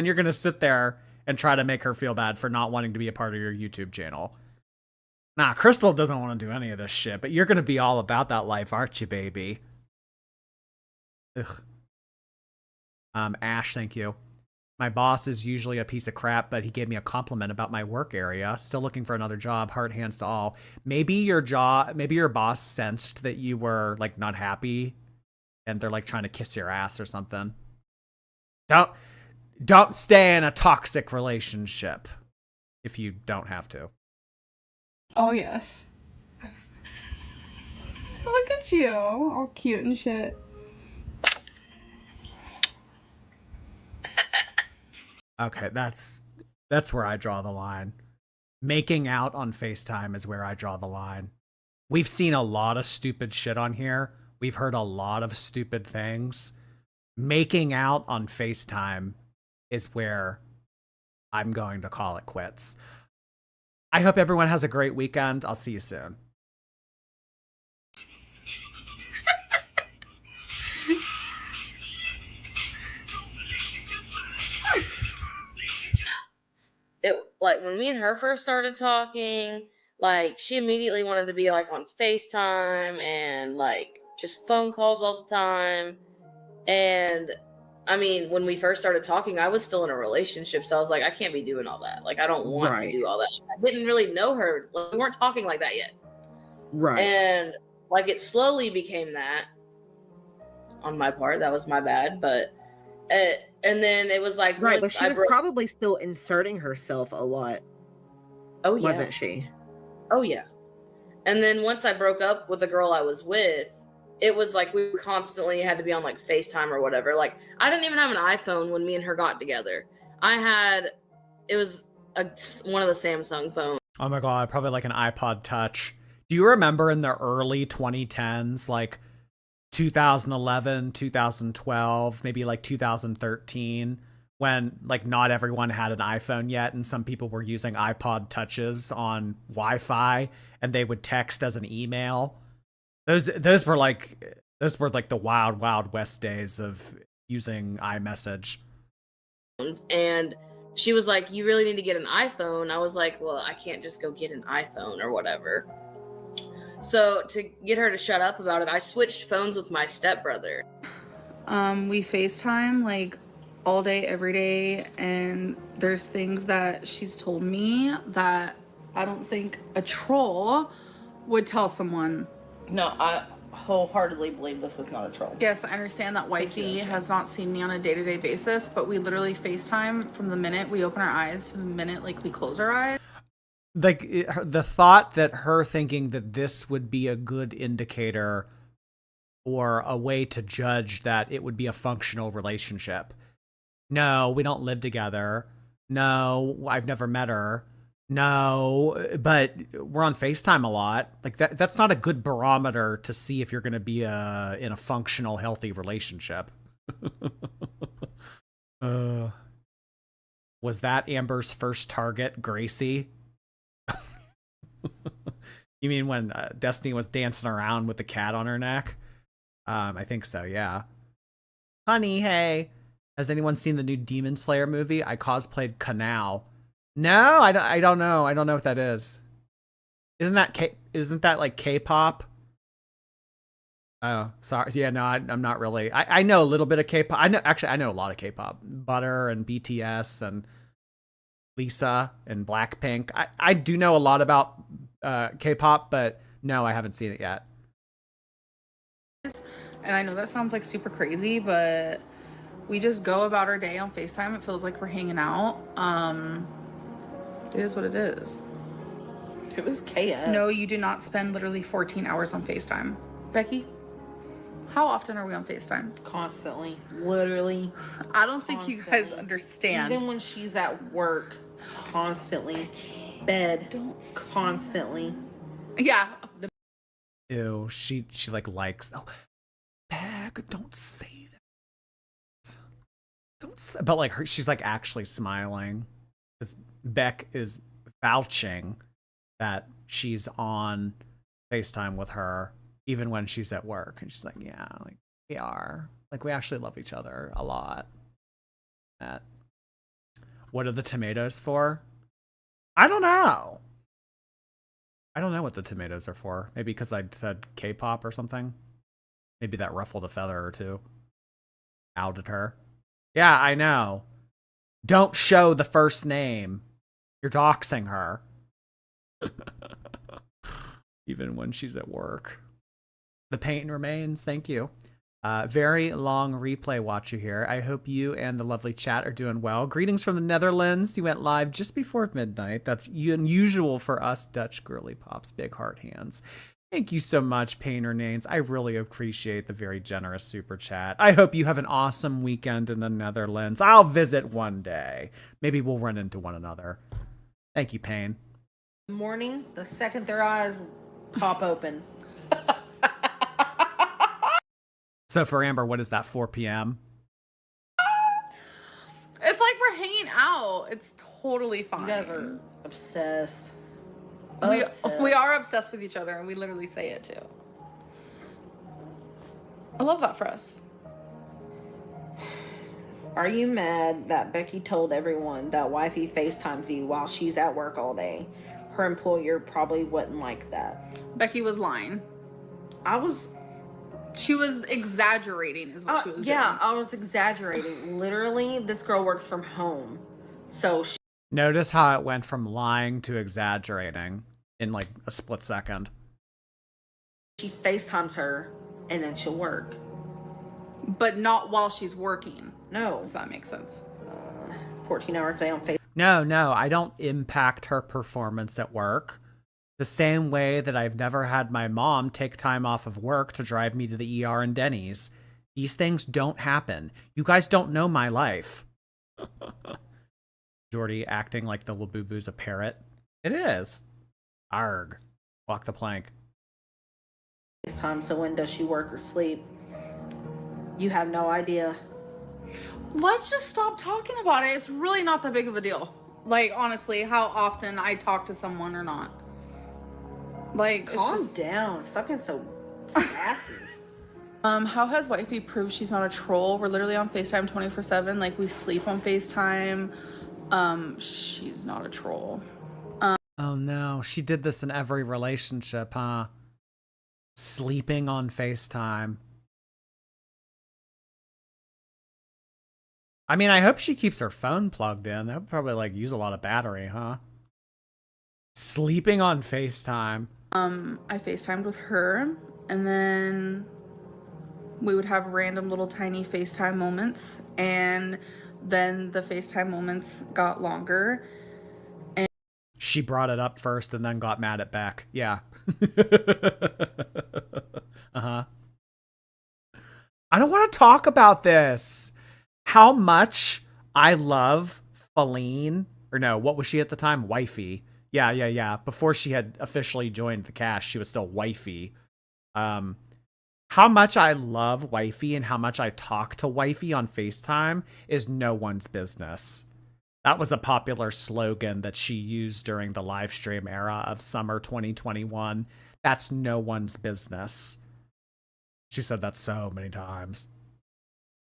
you're gonna sit there and try to make her feel bad for not wanting to be a part of your YouTube channel. Nah, Crystal doesn't want to do any of this shit, but you're gonna be all about that life, aren't you, baby? Ugh. Ash, thank you. My boss is usually a piece of crap, but he gave me a compliment about my work area. Still looking for another job, heart hands to all. Maybe your boss sensed that you were like not happy and they're like trying to kiss your ass or something. Don't stay in a toxic relationship if you don't have to. Oh, yes. Look at you. All cute and shit. Okay, that's where I draw the line. Making out on FaceTime is where I draw the line. We've seen a lot of stupid shit on here. We've heard a lot of stupid things. Making out on FaceTime is where I'm going to call it quits. I hope everyone has a great weekend. I'll see you soon. It, like, when me and her first started talking, like, she immediately wanted to be like on FaceTime and like just phone calls all the time. And I mean, when we first started talking, I was still in a relationship, so I was like, I can't be doing all that. Like, I don't want to do all that. I didn't really know her. Like, we weren't talking like that yet. Right. And like, it slowly became that on my part. That was my bad. But and then it was like, right, but she was probably still inserting herself a lot. Oh yeah, wasn't she? Oh yeah. And then once I broke up with the girl I was with, it was like we constantly had to be on like FaceTime or whatever. Like, I didn't even have an iPhone when me and her got together. It was one of the Samsung phones. Oh my god, probably like an iPod Touch. Do you remember in the early 2010s, like 2011, 2012, maybe like 2013, when like not everyone had an iPhone yet and some people were using iPod Touches on Wi-Fi and they would text as an email? Those were like the wild west days of using iMessage. And she was like, you really need to get an iPhone. I was like, well, I can't just go get an iPhone or whatever. So to get her to shut up about it, I switched phones with my stepbrother. We FaceTime like all day, every day, and there's things that she's told me that I don't think a troll would tell someone. No, wholeheartedly believe this is not a troll. Yes, I understand that wifey has not seen me on a day-to-day basis, but we literally FaceTime from the minute we open our eyes to the minute like we close our eyes. Like the thought that her thinking that this would be a good indicator or a way to judge that it would be a functional relationship. No, we don't live together. No, I've never met her. No, but we're on FaceTime a lot. Like that's not a good barometer to see if you're going to be in a functional, healthy relationship. Was that Amber's first target, Gracie? You mean when Destiny was dancing around with the cat on her neck? I think so, yeah. Honey, hey. Has anyone seen the new Demon Slayer movie? I cosplayed Kanao. No, I don't know. I don't know what that is. Isn't that like K-pop? Oh, sorry. Yeah, no, I'm not really. I know a little bit of K-pop. I know a lot of K-pop. Butter and BTS and Lisa and Blackpink. I do know a lot about K-pop, but no, I haven't seen it yet. And I know that sounds like super crazy, but we just go about our day on FaceTime. It feels like we're hanging out. It is what it is. It was KF. No, you do not spend literally 14 hours on FaceTime. Becky, how often are we on FaceTime? Constantly. Literally. I don't think you guys understand. Even when she's at work, constantly. Bed, constantly. Yeah. Ew, she like likes. Oh, Beck, don't say that. Don't say, but like she's like actually smiling. It's Beck is vouching that she's on FaceTime with her even when she's at work, and she's like, yeah, like we are, like we actually love each other a lot. That. What are the tomatoes for? I don't know. I don't know what the tomatoes are for. Maybe because I said K-pop or something. Maybe that ruffled a feather or two. Outed her. Yeah, I know. Don't show the first name. You're doxing her. Even when she's at work. The pain remains. Thank you. Very long replay watcher here. I hope you and the lovely chat are doing well. Greetings from the Netherlands. You went live just before midnight. That's unusual for us Dutch girly pops. Big heart hands. Thank you so much, Pain Remains. I really appreciate the very generous super chat. I hope you have an awesome weekend in the Netherlands. I'll visit one day. Maybe we'll run into one another. Thank you, Pain. Morning, the second their eyes pop open. So for Amber, what is that, 4 p.m.? It's like we're hanging out. It's totally fine. You guys are obsessed. We are obsessed with each other, and we literally say it too. I love that for us. Are you mad that Becky told everyone that wifey FaceTimes you while she's at work all day? Her employer probably wouldn't like that. Becky was lying. She was exaggerating is what she was doing. Yeah, I was exaggerating. Literally, this girl works from home. So Notice how it went from lying to exaggerating in like a split second. She FaceTimes her and then she'll work. But not while she's working. No. If that makes sense. 14 hours a day on Facebook. No, I don't impact her performance at work. The same way that I've never had my mom take time off of work to drive me to the ER and Denny's. These things don't happen. You guys don't know my life. Jordy acting like the Labubu's a parrot. It is. Arg. Walk the plank. FaceTime, so when does she work or sleep? You have no idea. Let's just stop talking about it. It's really not that big of a deal. Like, honestly, how often I talk to someone or not. Like, calm down. Stop being so sassy. How has wifey proved she's not a troll? We're literally on FaceTime 24/7. Like, we sleep on FaceTime. She's not a troll. Oh no, she did this in every relationship, huh? Sleeping on FaceTime. I mean, I hope she keeps her phone plugged in. That would probably like use a lot of battery, huh? Sleeping on FaceTime. I FaceTimed with her And then we would have random little tiny FaceTime moments. And then the FaceTime moments got longer. She brought it up first and then got mad at Beck. Yeah. Uh-huh. I don't want to talk about this. How much I love Feline. Or no, what was she at the time? Wifey. Yeah. Before she had officially joined the cast, she was still Wifey. How much I love Wifey and how much I talk to Wifey on FaceTime is no one's business. That was a popular slogan that she used during the live stream era of summer 2021. That's no one's business. She said that so many times.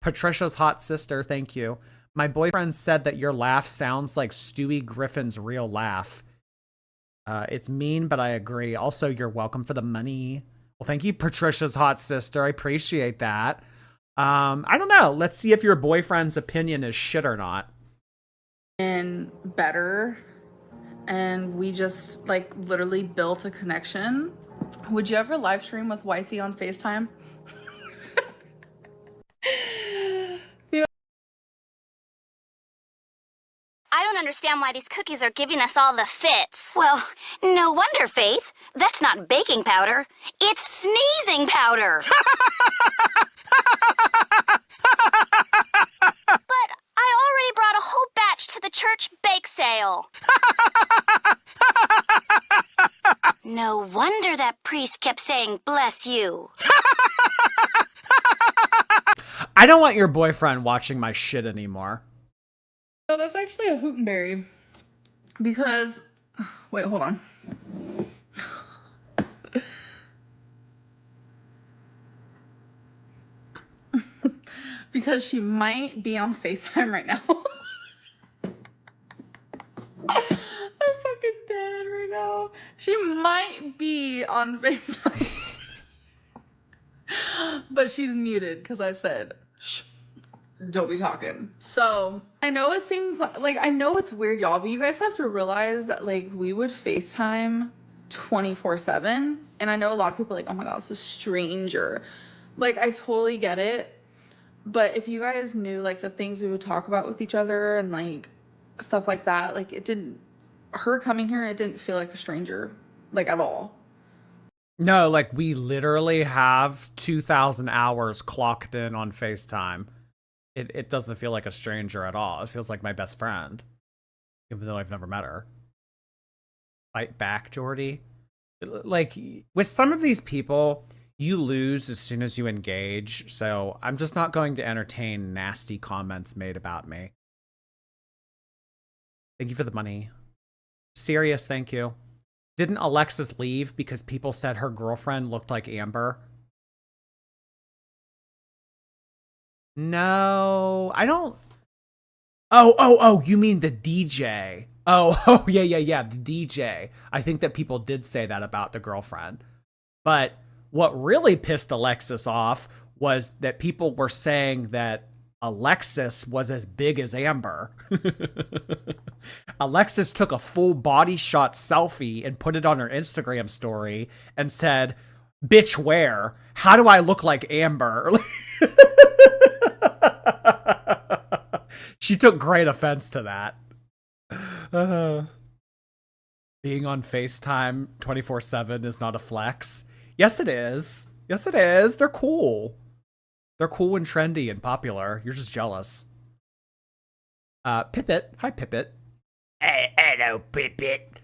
Patricia's hot sister, thank you. My boyfriend said that your laugh sounds like Stewie Griffin's real laugh. It's mean, but I agree. Also, you're welcome for the money. Well, thank you, Patricia's hot sister. I appreciate that. I don't know. Let's see if your boyfriend's opinion is shit or not. And better. And we just like literally built a connection. Would you ever live stream with Wifey on FaceTime? I don't understand why these cookies are giving us all the fits. Well, no wonder, Faith. That's not baking powder. It's sneezing powder. But I already brought a whole batch to the church bake sale. No wonder that priest kept saying, "Bless you." I don't want your boyfriend watching my shit anymore. So that's actually a Hootenberry. Because, wait, hold on. Because she might be on FaceTime right now. I'm fucking dead right now. She might be on FaceTime. But she's muted because I said, shh, don't be talking. So I know it seems like I know it's weird, y'all, but you guys have to realize that like we would FaceTime 24/7. And I know a lot of people are like, oh my god, it's a stranger. Like, I totally get it. But if you guys knew like the things we would talk about with each other and like stuff like that, like it didn't, her coming here, it didn't feel like a stranger, like at all. No, like we literally have 2,000 hours clocked in on FaceTime. It doesn't feel like a stranger at all. It feels like my best friend, even though I've never met her. Fight back, Jordy. Like, with some of these people, you lose as soon as you engage, so I'm just not going to entertain nasty comments made about me. Thank you for the money. Serious, thank you. Didn't Alexis leave because people said her girlfriend looked like Amber? No, I don't. Oh, you mean the DJ. Oh, yeah, the DJ. I think that people did say that about the girlfriend. But what really pissed Alexis off was that people were saying that Alexis was as big as Amber. Alexis took a full body shot selfie and put it on her Instagram story and said, "Bitch, where? How do I look like Amber?" She took great offense to that. Being on FaceTime 24/7 is not a flex. Yes, it is. Yes, it is. They're cool. They're cool and trendy and popular. You're just jealous. Pippet. Hi, Pippet. Hey, hello, Pippet.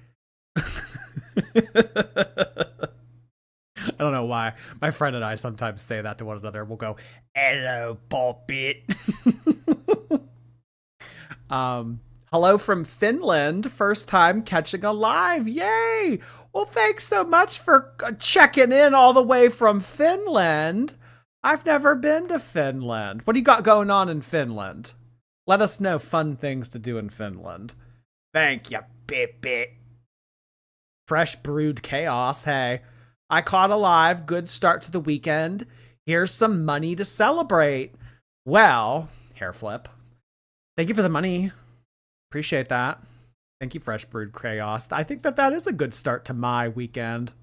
I don't know why. My friend and I sometimes say that to one another. We'll go, hello, Poppet. Hello from Finland. First time catching a live. Yay! Well, thanks so much for checking in all the way from Finland. I've never been to Finland. What do you got going on in Finland? Let us know fun things to do in Finland. Thank you, Pippet. Fresh brewed chaos. Hey, I caught a live. Good start to the weekend. Here's some money to celebrate. Well, hair flip. Thank you for the money. Appreciate that. Thank you, Fresh Brewed Chaos. I think that is a good start to my weekend.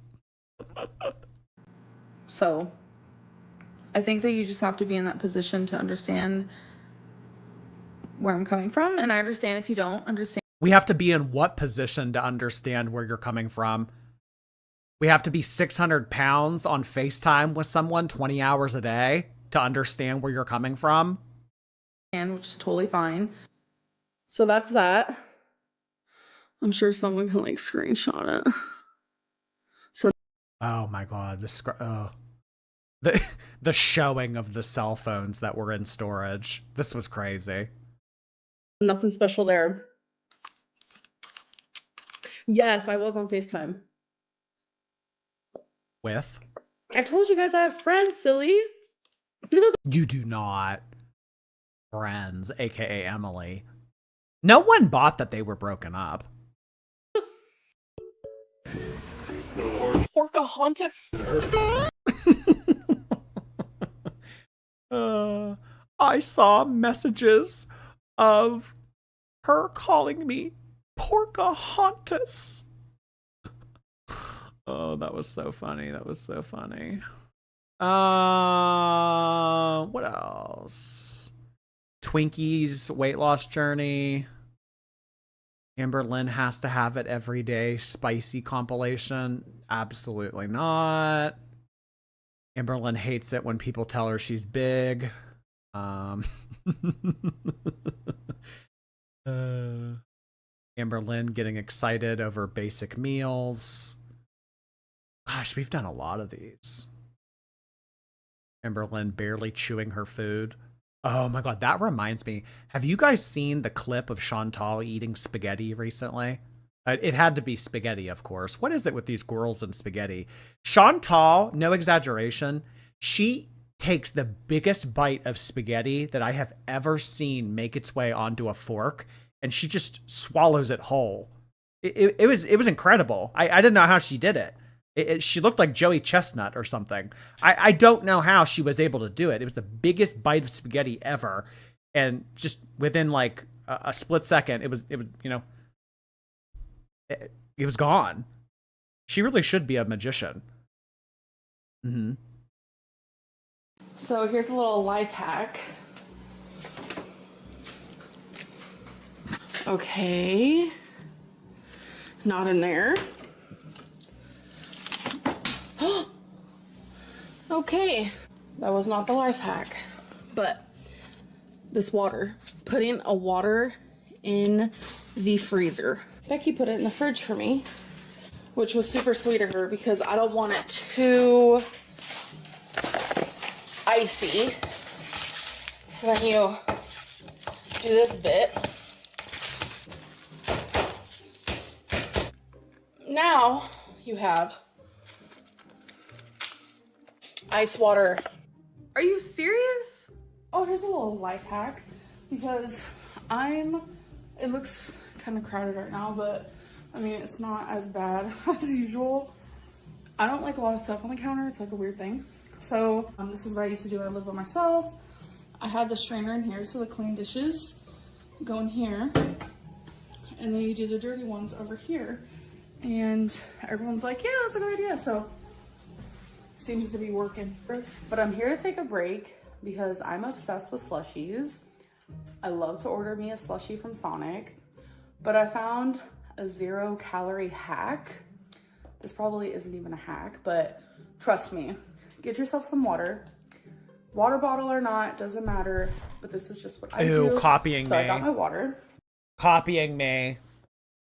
So I think that you just have to be in that position to understand where I'm coming from. And I understand if you don't understand. We have to be in what position to understand where you're coming from? We have to be 600 pounds on FaceTime with someone 20 hours a day to understand where you're coming from? Which is totally fine. So that's that. I'm sure someone can like screenshot it. So oh my god, the showing of the cell phones that were in storage. This was crazy. nothing special there. Yes, I was on FaceTime. With? I told you guys I have friends, silly. You do not. Friends, aka Emily. No one bought that they were broken up. Pocahontas. I saw messages of her calling me Pocahontas. Oh, that was so funny. That was so funny. What else? Twinkie's weight loss journey. Amberlynn has to have it every day. Spicy compilation. Absolutely not. Amberlynn hates it when people tell her she's big. Amberlynn getting excited over basic meals. Gosh, we've done a lot of these. Amberlynn barely chewing her food. Oh my god, that reminds me. Have you guys seen the clip of Chantal eating spaghetti recently? It had to be spaghetti, of course. What is it with these girls and spaghetti? Chantal, no exaggeration, she takes the biggest bite of spaghetti that I have ever seen make its way onto a fork, and she just swallows it whole. It was incredible. I didn't know how she did it. She looked like Joey Chestnut or something. I don't know how she was able to do it. It was the biggest bite of spaghetti ever, and just within like a split second, it was you know, it was gone. She really should be a magician. Mm-hmm. So here's a little life hack. Okay. Not in there. Okay. That was not the life hack. But this water. Putting a water in the freezer. Becky put it in the fridge for me, which was super sweet of her because I don't want it too icy. So then you do this bit. Now you have ice water. Are you serious? Oh, here's a little life hack because it looks kind of crowded right now, but I mean, it's not as bad as usual. I don't like a lot of stuff on the counter. It's like a weird thing. So this is what I used to do when I lived by myself. I had the strainer in here, so the clean dishes go in here, and then you do the dirty ones over here. And everyone's like, yeah, that's a good idea. So seems to be working. But I'm here to take a break because I'm obsessed with slushies. I love to order me a slushie from Sonic, but I found a 0-calorie hack. This probably isn't even a hack, but trust me, get yourself some water. Water bottle or not, doesn't matter, but this is just what I do. Ew, copying so me. I got my water. Copying me.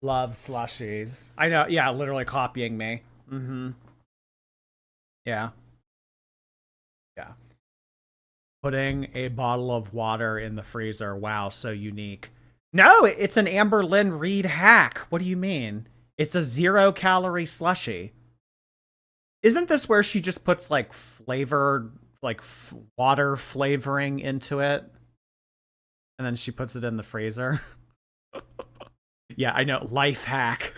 Love slushies. I know, yeah, literally copying me. Mm-hmm. Yeah. Yeah. Putting a bottle of water in the freezer. Wow, so unique. No, it's an Amberlynn Reed hack. What do you mean? It's a 0-calorie slushie. Isn't this where she just puts like flavored, like water flavoring into it? And then she puts it in the freezer? Yeah, I know. Life hack.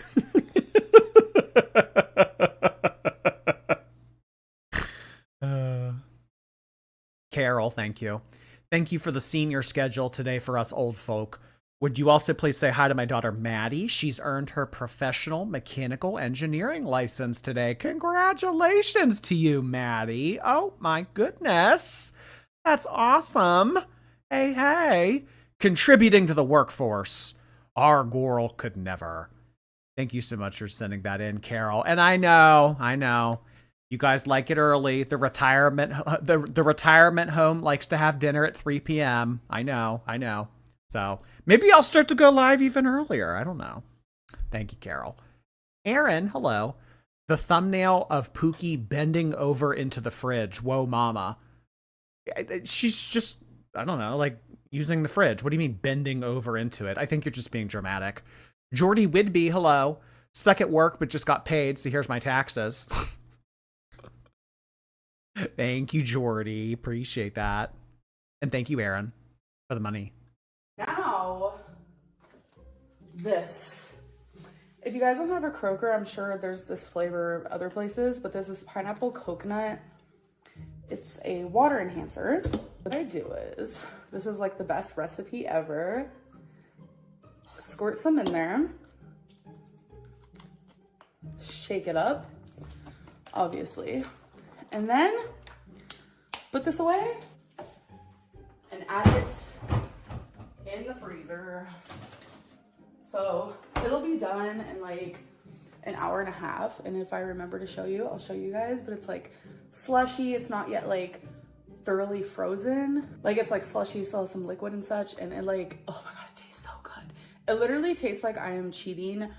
Carol, thank you. Thank you for the senior schedule today for us old folk. Would you also please say hi to my daughter, Maddie? She's earned her professional mechanical engineering license today. Congratulations to you, Maddie. Oh, my goodness. That's awesome. Hey, hey. Contributing to the workforce. Our girl could never. Thank you so much for sending that in, Carol. And I know. You guys like it early. The retirement home likes to have dinner at 3 p.m. I know. So maybe I'll start to go live even earlier. I don't know. Thank you, Carol. Aaron, hello. The thumbnail of Pookie bending over into the fridge. Whoa, mama. She's just, I don't know, like using the fridge. What do you mean bending over into it? I think you're just being dramatic. Jordy Whidbey, hello. Stuck at work, but just got paid, so here's my taxes. Thank you, Jordy. Appreciate that. And thank you, Aaron, for the money. Now, this. If you guys don't have a Kroger, I'm sure there's this flavor other places, but this is pineapple coconut. It's a water enhancer. What I do is, this is like the best recipe ever. Squirt some in there. Shake it up, obviously. And then put this away and add it in the freezer. So it'll be done in like an hour and a half. And if I remember to show you, I'll show you guys, but it's like slushy. It's not yet like thoroughly frozen. Like it's like slushy, still has some liquid and such. And it like, oh my God, it tastes so good. It literally tastes like I am cheating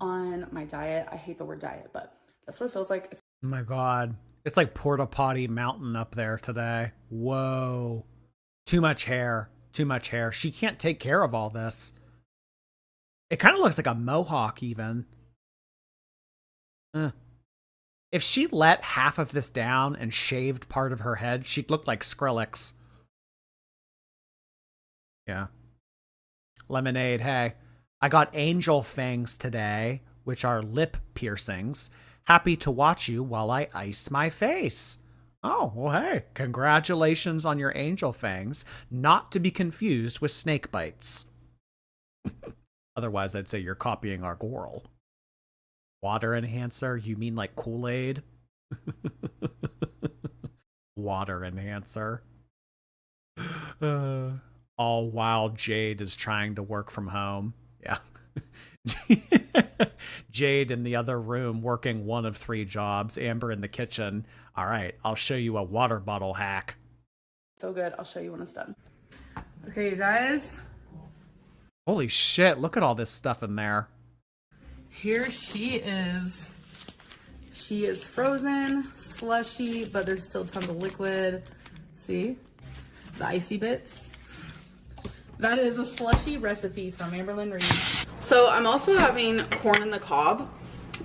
on my diet. I hate the word diet, but that's what it feels like. Oh my God. It's like Porta Potty Mountain up there today. Whoa. Too much hair. Too much hair. She can't take care of all this. It kind of looks like a mohawk even. If she let half of this down and shaved part of her head, she'd look like Skrillex. Yeah. Lemonade, hey. I got angel fangs today, which are lip piercings. Happy to watch you while I ice my face. Oh, well, hey, congratulations on your angel fangs, not to be confused with snake bites. Otherwise, I'd say you're copying our girl. Water enhancer? You mean like Kool-Aid? Water enhancer. All while Jade is trying to work from home. Yeah. Jade in the other room working one of 3 jobs. Amber in the kitchen. All right, I'll show you a water bottle hack. So good. I'll show you when it's done. Okay, you guys. Holy shit, look at all this stuff in there. Here she is. She is frozen, slushy, but there's still tons of liquid. See? The icy bits. That is a slushy recipe from Amberlynn Reed. So I'm also having corn in the cob.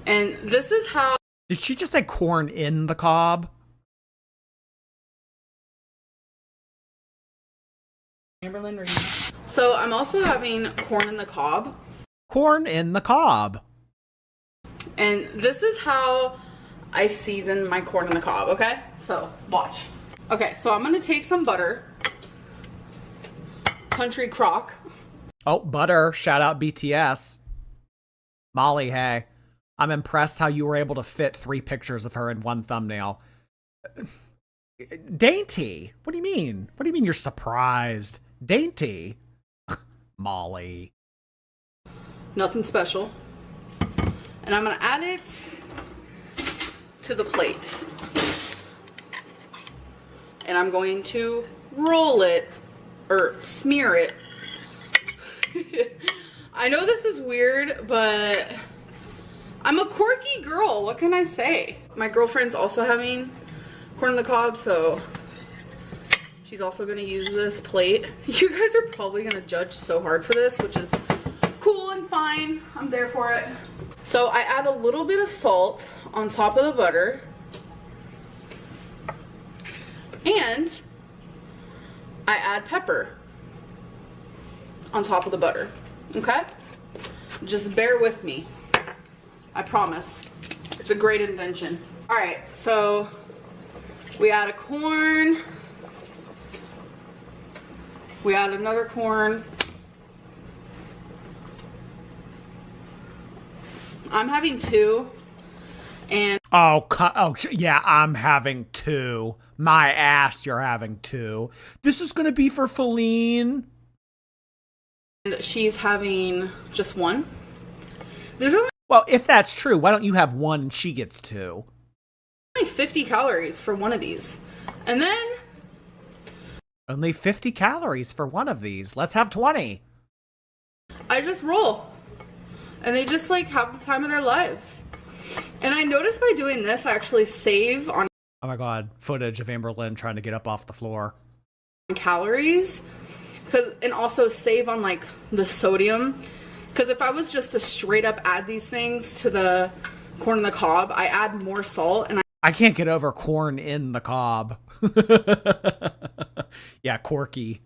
And this is how... Did she just say corn in the cob? Amberlynn Reed. So I'm also having corn in the cob. Corn in the cob. And this is how I season my corn in the cob, okay? So, watch. Okay, so I'm gonna take some butter. Country crock. Oh, butter. Shout out BTS. Molly, hey. I'm impressed how you were able to fit 3 pictures of her in one thumbnail. Dainty. What do you mean? What do you mean you're surprised? Dainty. Molly. Nothing special. And I'm gonna add it to the plate. And I'm going to roll it, or smear it. I know this is weird, but I'm a quirky girl. What can I say? My girlfriend's also having corn on the cob, so she's also gonna use this plate. You guys are probably gonna judge so hard for this, which is cool and fine. I'm there for it. So I add a little bit of salt on top of the butter. And I add pepper on top of the butter, okay? Just bear with me. I promise. It's a great invention. All right, so we add a corn. We add another corn. I'm having 2. And Yeah, I'm having 2. My ass, you're having 2. This is gonna be for Feline. she's having just 1. There's only Well, if that's true, why don't you have 1 and she gets 2? 50 calories for one of these. And then Only 50 calories for one of these. Let's have 20. I just roll. And they just like have the time of their lives. And I noticed by doing this, I actually save on Oh my god, footage of Amberlynn trying to get up off the floor. calories. And also save on like the sodium. Because if I was just to straight up add these things to the corn on the cob, I add more salt and I can't get over corn in the cob. Yeah, Corky.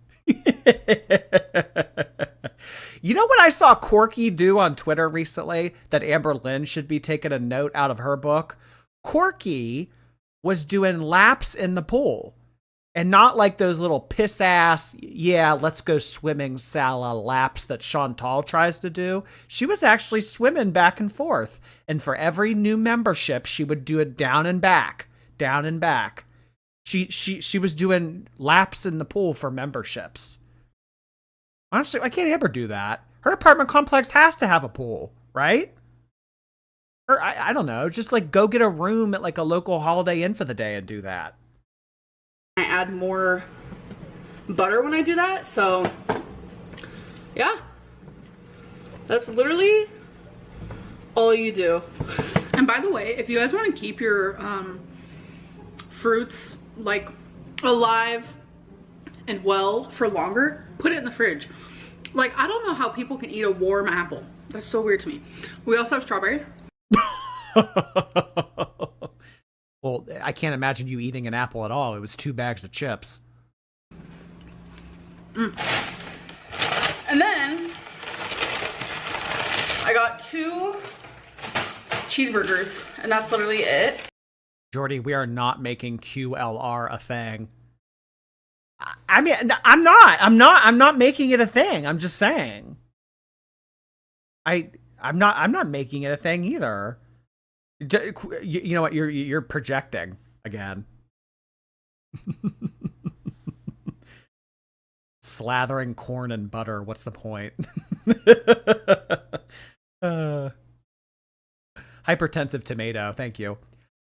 You know what I saw Corky do on Twitter recently that Amberlynn should be taking a note out of her book? Corky was doing laps in the pool. And not like those little piss ass, yeah, let's go swimming Sala laps that Chantal tries to do. She was actually swimming back and forth. And for every new membership, she would do it down and back, down and back. She was doing laps in the pool for memberships. Honestly, I can't ever do that. Her apartment complex has to have a pool, right? Or I don't know, just like go get a room at like a local Holiday Inn for the day and do that. I add more butter when I do that. So yeah, that's literally all you do. And by the way, if you guys want to keep your fruits like alive and well for longer, put it in the fridge. Like, I don't know how people can eat a warm apple. That's so weird to me. We also have strawberry. Well, I can't imagine you eating an apple at all. It was 2 bags of chips. And then I got 2 cheeseburgers, and that's literally it. Jordy, we are not making QLR a thing. I mean, I'm not making it a thing. I'm just saying. I'm not making it a thing either. You know what? You're projecting again. Slathering corn and butter. What's the point? Hypertensive tomato. Thank you.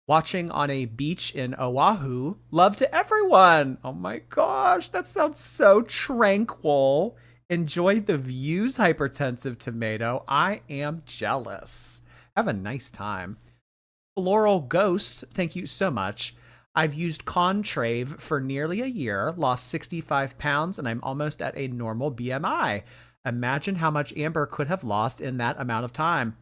Watching on a beach in Oahu. Love to everyone. Oh my gosh, that sounds so tranquil. Enjoy the views, Hypertensive Tomato. I am jealous. Have a nice time. Floral Ghost, thank you so much. I've used Contrave for nearly a year, lost 65 pounds, and I'm almost at a normal BMI. Imagine how much Amber could have lost in that amount of time.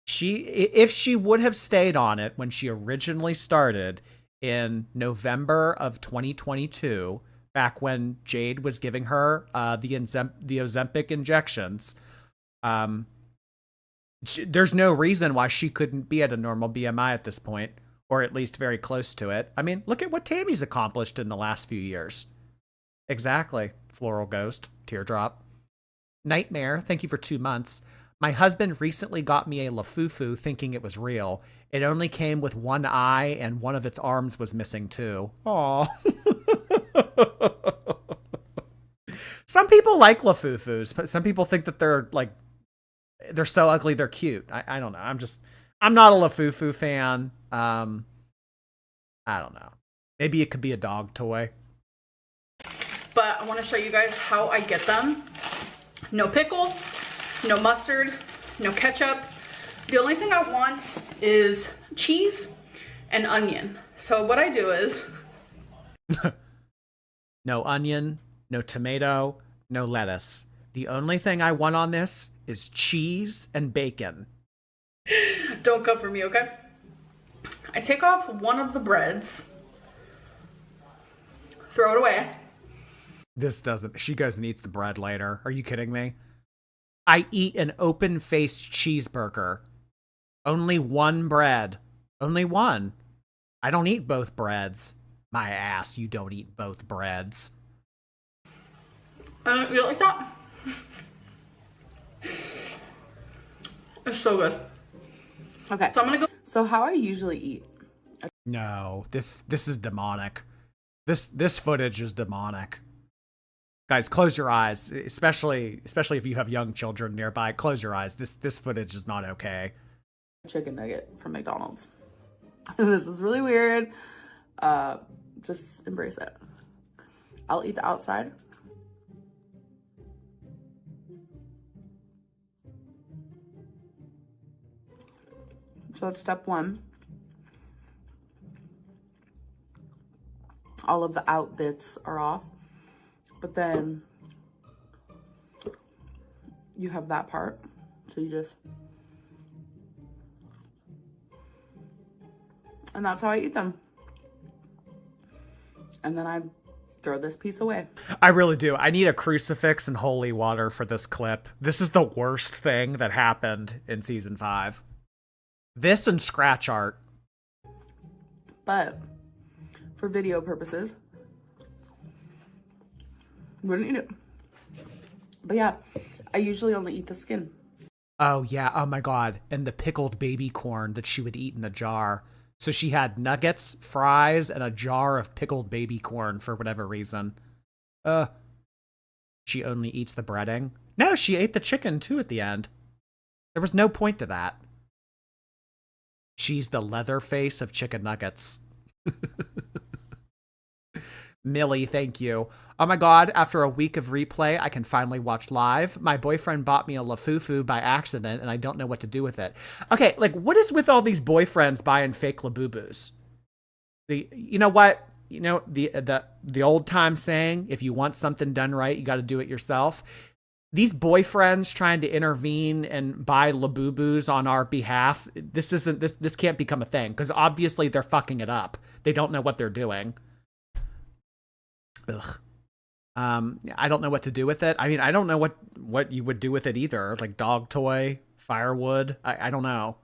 If she would have stayed on it when she originally started in November of 2022, back when Jade was giving her the Ozempic injections, there's no reason why she couldn't be at a normal BMI at this point, or at least very close to it. I mean, look at what Tammy's accomplished in the last few years. Exactly. Floral Ghost, Teardrop. Nightmare, thank you for 2 months. My husband recently got me a Lafufu thinking it was real. It only came with one eye and one of its arms was missing too. Aw. Some people like Lafufus, but some people think that they're so ugly they're cute. I don't know. I'm not a Lafufu fan. I don't know. Maybe it could be a dog toy. But I want to show you guys how I get them. No pickle, no mustard, no ketchup. The only thing I want is cheese and onion. So what I do is... No onion, no tomato, no lettuce. The only thing I want on this is cheese and bacon. Don't come for me, okay? I take off one of the breads, throw it away. She goes and eats the bread later. Are you kidding me? I eat an open-faced cheeseburger. Only one bread. Only one. I don't eat both breads. My ass, you don't eat both breads. You don't like that? It's so good. Okay, so I'm gonna go. So how I usually eat. No, this is demonic. This footage is demonic. Guys, close your eyes, especially if you have young children nearby. Close your eyes. This footage is not okay. Chicken nugget from McDonald's. This is really weird. Just embrace it. I'll eat the outside. So it's step one. All of the out bits are off. But then you have that part. So you just... And that's how I eat them. And then I throw this piece away. I really do. I need a crucifix and holy water for this clip. This is the worst thing that happened in season 5. This and scratch art. But for video purposes, wouldn't eat it. But yeah, I usually only eat the skin. Oh yeah, oh my god. And the pickled baby corn that she would eat in the jar. So she had nuggets, fries, and a jar of pickled baby corn for whatever reason. She only eats the breading? No, she ate the chicken too at the end. There was no point to that. She's the leather face of chicken nuggets. Millie, thank you. Oh my god, after a week of replay, I can finally watch live. My boyfriend bought me a Lafufu by accident, and I don't know what to do with it. Okay, like, what is with all these boyfriends buying fake Labubus? You know what? You know, the old time saying, if you want something done right, you got to do it yourself. These boyfriends trying to intervene and buy Labubus on our behalf, this can't become a thing, because obviously they're fucking it up. They don't know what they're doing. Ugh. I don't know what to do with it. I mean, I don't know what you would do with it either. Like dog toy, firewood. I don't know.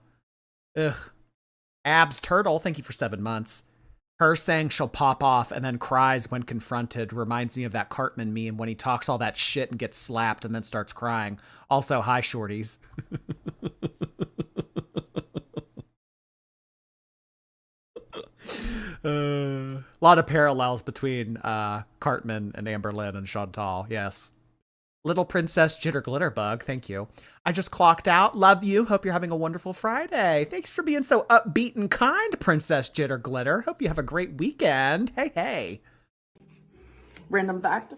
Ugh. Abs Turtle, thank you for 7 months. Her saying she'll pop off and then cries when confronted reminds me of that Cartman meme when he talks all that shit and gets slapped and then starts crying. Also, hi, shorties. A lot of parallels between Cartman and Amberlynn and Chantal, yes. Little Princess Jitter Glitterbug, thank you. I just clocked out. Love you. Hope you're having a wonderful Friday. Thanks for being so upbeat and kind, Princess Jitter Glitter. Hope you have a great weekend. Hey, hey. Random fact.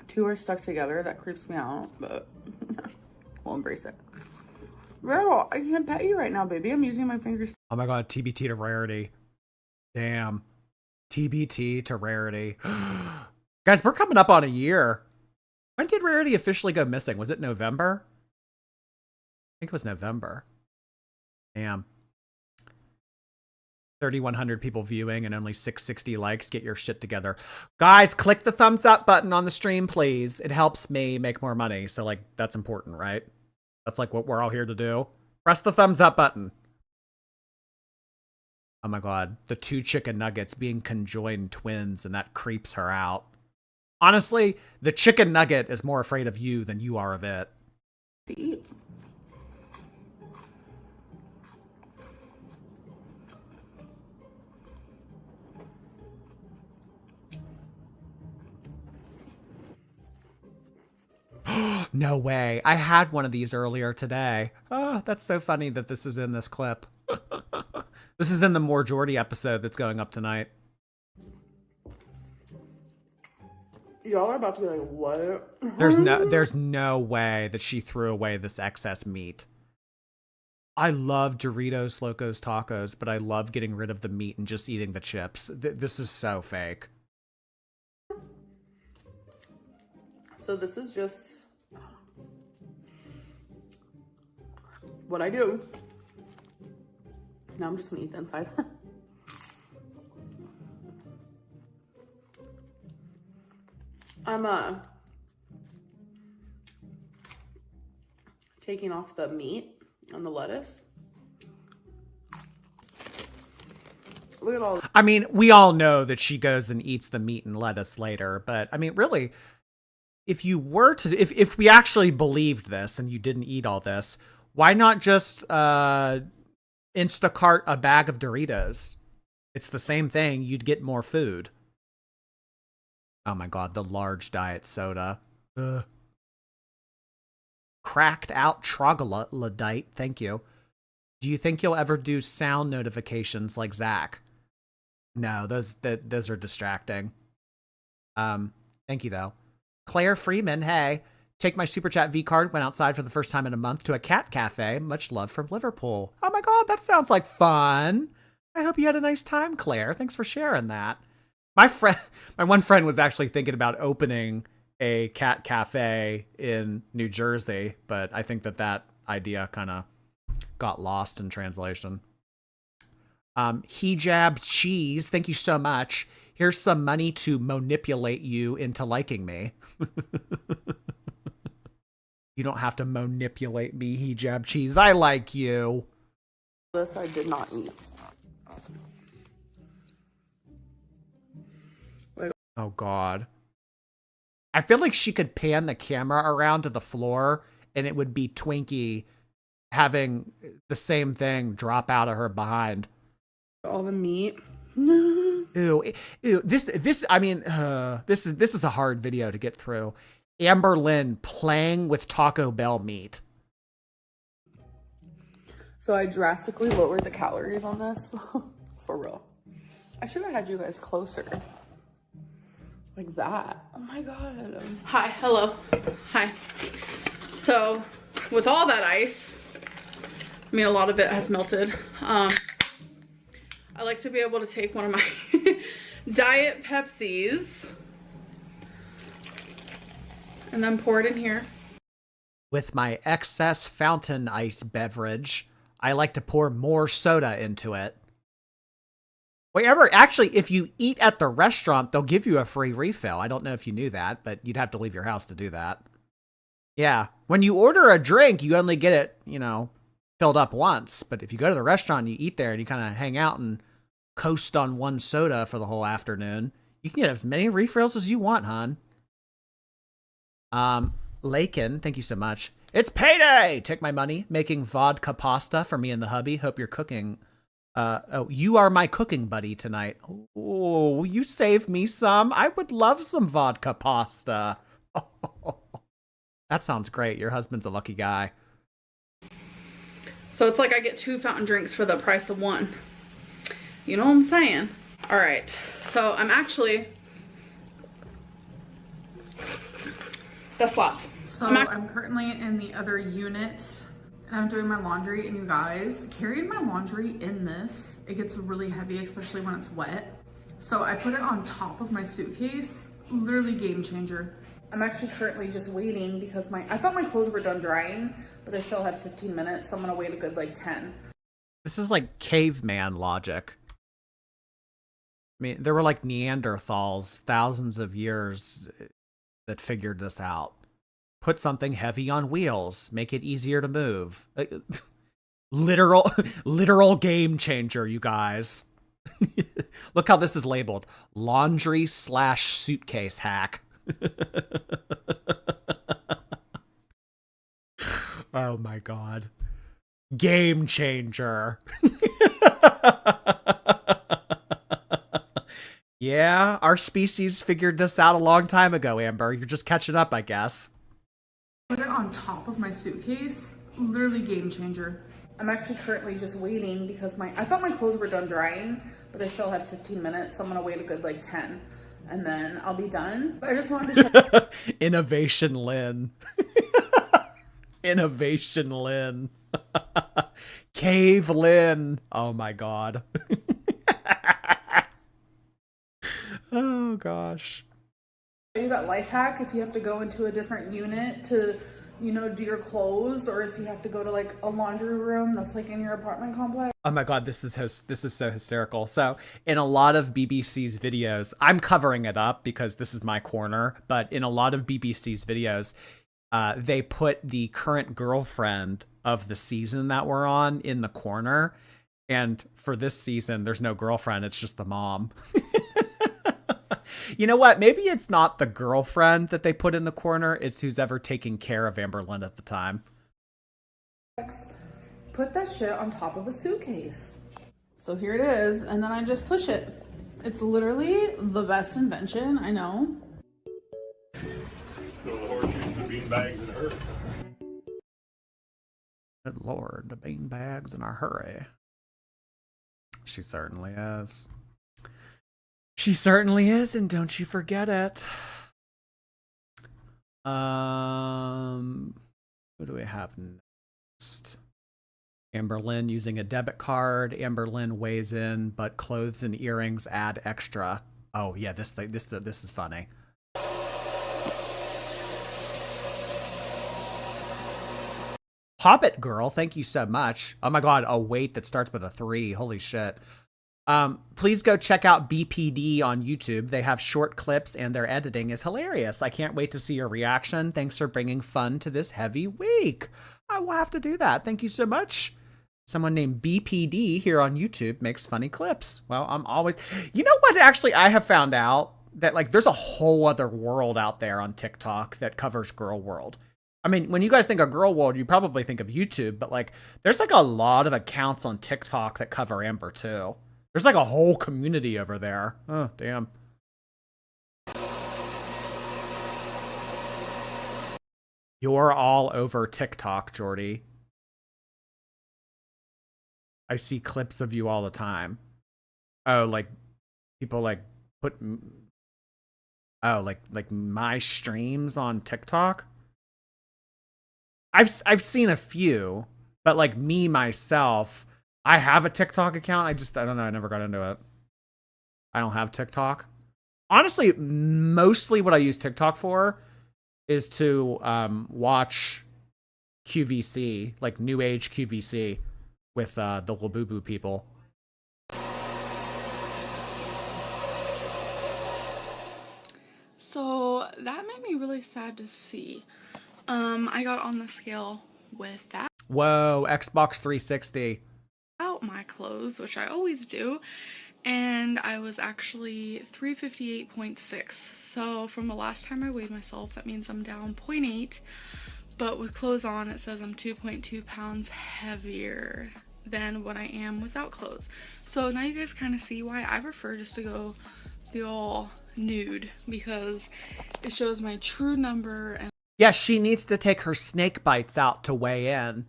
Two are stuck together. That creeps me out, but we'll embrace it. Well, I can't pet you right now, baby. I'm using my fingers. Oh my god, TBT to rarity. Damn. TBT to rarity. Guys, we're coming up on a year. When did rarity officially go missing? Was it November? I think it was November. Damn. 3,100 people viewing and only 660 likes. Get your shit together. Guys, click the thumbs up button on the stream, please. It helps me make more money. So, like, that's important, right? That's like what we're all here to do. Press the thumbs up button. Oh my god. The 2 chicken nuggets being conjoined twins, and that creeps her out. Honestly, the chicken nugget is more afraid of you than you are of it. To eat. No way. I had one of these earlier today. Oh, that's so funny that this is in this clip. This is in the More Jordy episode that's going up tonight. Y'all are about to be like, what? There's no way that she threw away this excess meat. I love Doritos Locos Tacos, but I love getting rid of the meat and just eating the chips. This is so fake. So this is just what I do. Now I'm just gonna eat the inside. I'm taking off the meat and the lettuce. Look at all. I mean, we all know that she goes and eats the meat and lettuce later, but I mean, really, if you were to, if we actually believed this and you didn't eat all this, why not just Instacart a bag of Doritos? It's the same thing. You'd get more food. Oh my God, the large diet soda. Ugh. Cracked out troglodyte. Thank you. Do you think you'll ever do sound notifications like Zach? No, those are distracting. Thank you though. Claire Freeman, hey. Take my super chat V card. Went outside for the first time in a month to a cat cafe. Much love from Liverpool. Oh my God, that sounds like fun. I hope you had a nice time, Claire. Thanks for sharing that. My one friend was actually thinking about opening a cat cafe in New Jersey, but I think that idea kind of got lost in translation. Hijab cheese, thank you so much. Here's some money to manipulate you into liking me. You don't have to manipulate me, hijab cheese. I like you. This I did not eat. Oh God. I feel like she could pan the camera around to the floor and it would be Twinkie having the same thing drop out of her behind. All the meat. Ew. This is a hard video to get through. Amberlynn playing with Taco Bell meat. So I drastically lowered the calories on this. For real. I should have had you guys closer. Like that. Oh my God. Hi, hello. Hi. So, with all that ice, I mean, a lot of it has melted. I like to be able to take one of my Diet Pepsis and then pour it in here. With my excess fountain ice beverage, I like to pour more soda into it. Wait, actually, if you eat at the restaurant, they'll give you a free refill. I don't know if you knew that, but you'd have to leave your house to do that. Yeah. When you order a drink, you only get it, filled up once. But if you go to the restaurant, you eat there and you kind of hang out and coast on one soda for the whole afternoon, you can get as many refills as you want, hon. Lakin, thank you so much. It's payday! Take my money. Making vodka pasta for me and the hubby. Hope you're cooking. You are my cooking buddy tonight. Oh, you saved me some. I would love some vodka pasta. Oh, that sounds great. Your husband's a lucky guy. So it's like I get 2 fountain drinks for the price of 1. You know what I'm saying? All right. So I'm actually... That slaps. So I'm currently in the other unit and I'm doing my laundry, and you guys, carrying my laundry in this, it gets really heavy, especially when it's wet. So I put it on top of my suitcase. Literally game changer. I'm actually currently just waiting because I thought my clothes were done drying, but they still had 15 minutes, so I'm gonna wait a good 10. This is like caveman logic. I mean, there were like Neanderthals thousands of years that figured this out. Put something heavy on wheels, make it easier to move. Literal game changer, you guys. Look how this is labeled. Laundry/suitcase hack. Oh my God. Game changer. Yeah, our species figured this out a long time ago, Amber. You're just catching up, I guess. Put it on top of my suitcase. Literally game changer. I'm actually currently just waiting because I thought my clothes were done drying, but they still had 15 minutes, so I'm gonna wait a good 10. And then I'll be done. But I just wanted to check. Innovation Lynn. Innovation Lynn. Cave Lynn. Oh my God. Oh gosh. You that life hack if you have to go into a different unit to, do your clothes, or if you have to go to a laundry room that's in your apartment complex. Oh my God, this is so hysterical. So in a lot of BBC's videos, I'm covering it up because this is my corner, but in a lot of BBC's videos, they put the current girlfriend of the season that we're on in the corner. And for this season, there's no girlfriend. It's just the mom. You know what? Maybe it's not the girlfriend that they put in the corner. It's who's ever taking care of Amberlynn at the time. Put that shit on top of a suitcase. So here it is, and then I just push it. It's literally the best invention, I know. The horseshoes, the bean bags in a hurry. Good Lord, the bean bags in a hurry. She certainly is. She certainly is, and don't you forget it. Who do we have next? Amberlynn using a debit card. Amberlynn weighs in, but clothes and earrings add extra. Oh yeah, this is funny. Hobbit Girl, thank you so much. Oh my god, a weight that starts with a 3. Holy shit. Please go check out BPD on YouTube. They have short clips and their editing is hilarious. I can't wait to see your reaction. Thanks for bringing fun to this heavy week. I will have to do that. Thank you so much. Someone named BPD here on YouTube makes funny clips. Well, I'm always... You know what, actually, I have found out that, like, there's a whole other world out there on TikTok that covers girl world. I mean, when you guys think of girl world, you probably think of YouTube, but, like, there's, like, a lot of accounts on TikTok that cover Amber, too. There's, like, a whole community over there. Oh, damn. You're all over TikTok, Jordy. I see clips of you all the time. Oh, like, people, like, put... Oh, like my streams on TikTok? I've seen a few, but, like, me, myself... I have a TikTok account. I don't know. I never got into it. I don't have TikTok. Honestly, mostly what I use TikTok for is to watch QVC, like New Age QVC with the Labubu people. So that made me really sad to see. I got on the scale with that. Whoa, Xbox 360. Out my clothes, which I always do, and I was actually 358.6. So from the last time I weighed myself, that means I'm down 0.8, but with clothes on, it says I'm 2.2 pounds heavier than what I am without clothes. So now you guys kind of see why I prefer just to go the all nude, because it shows my true number. And yeah, she needs to take her snake bites out to weigh in.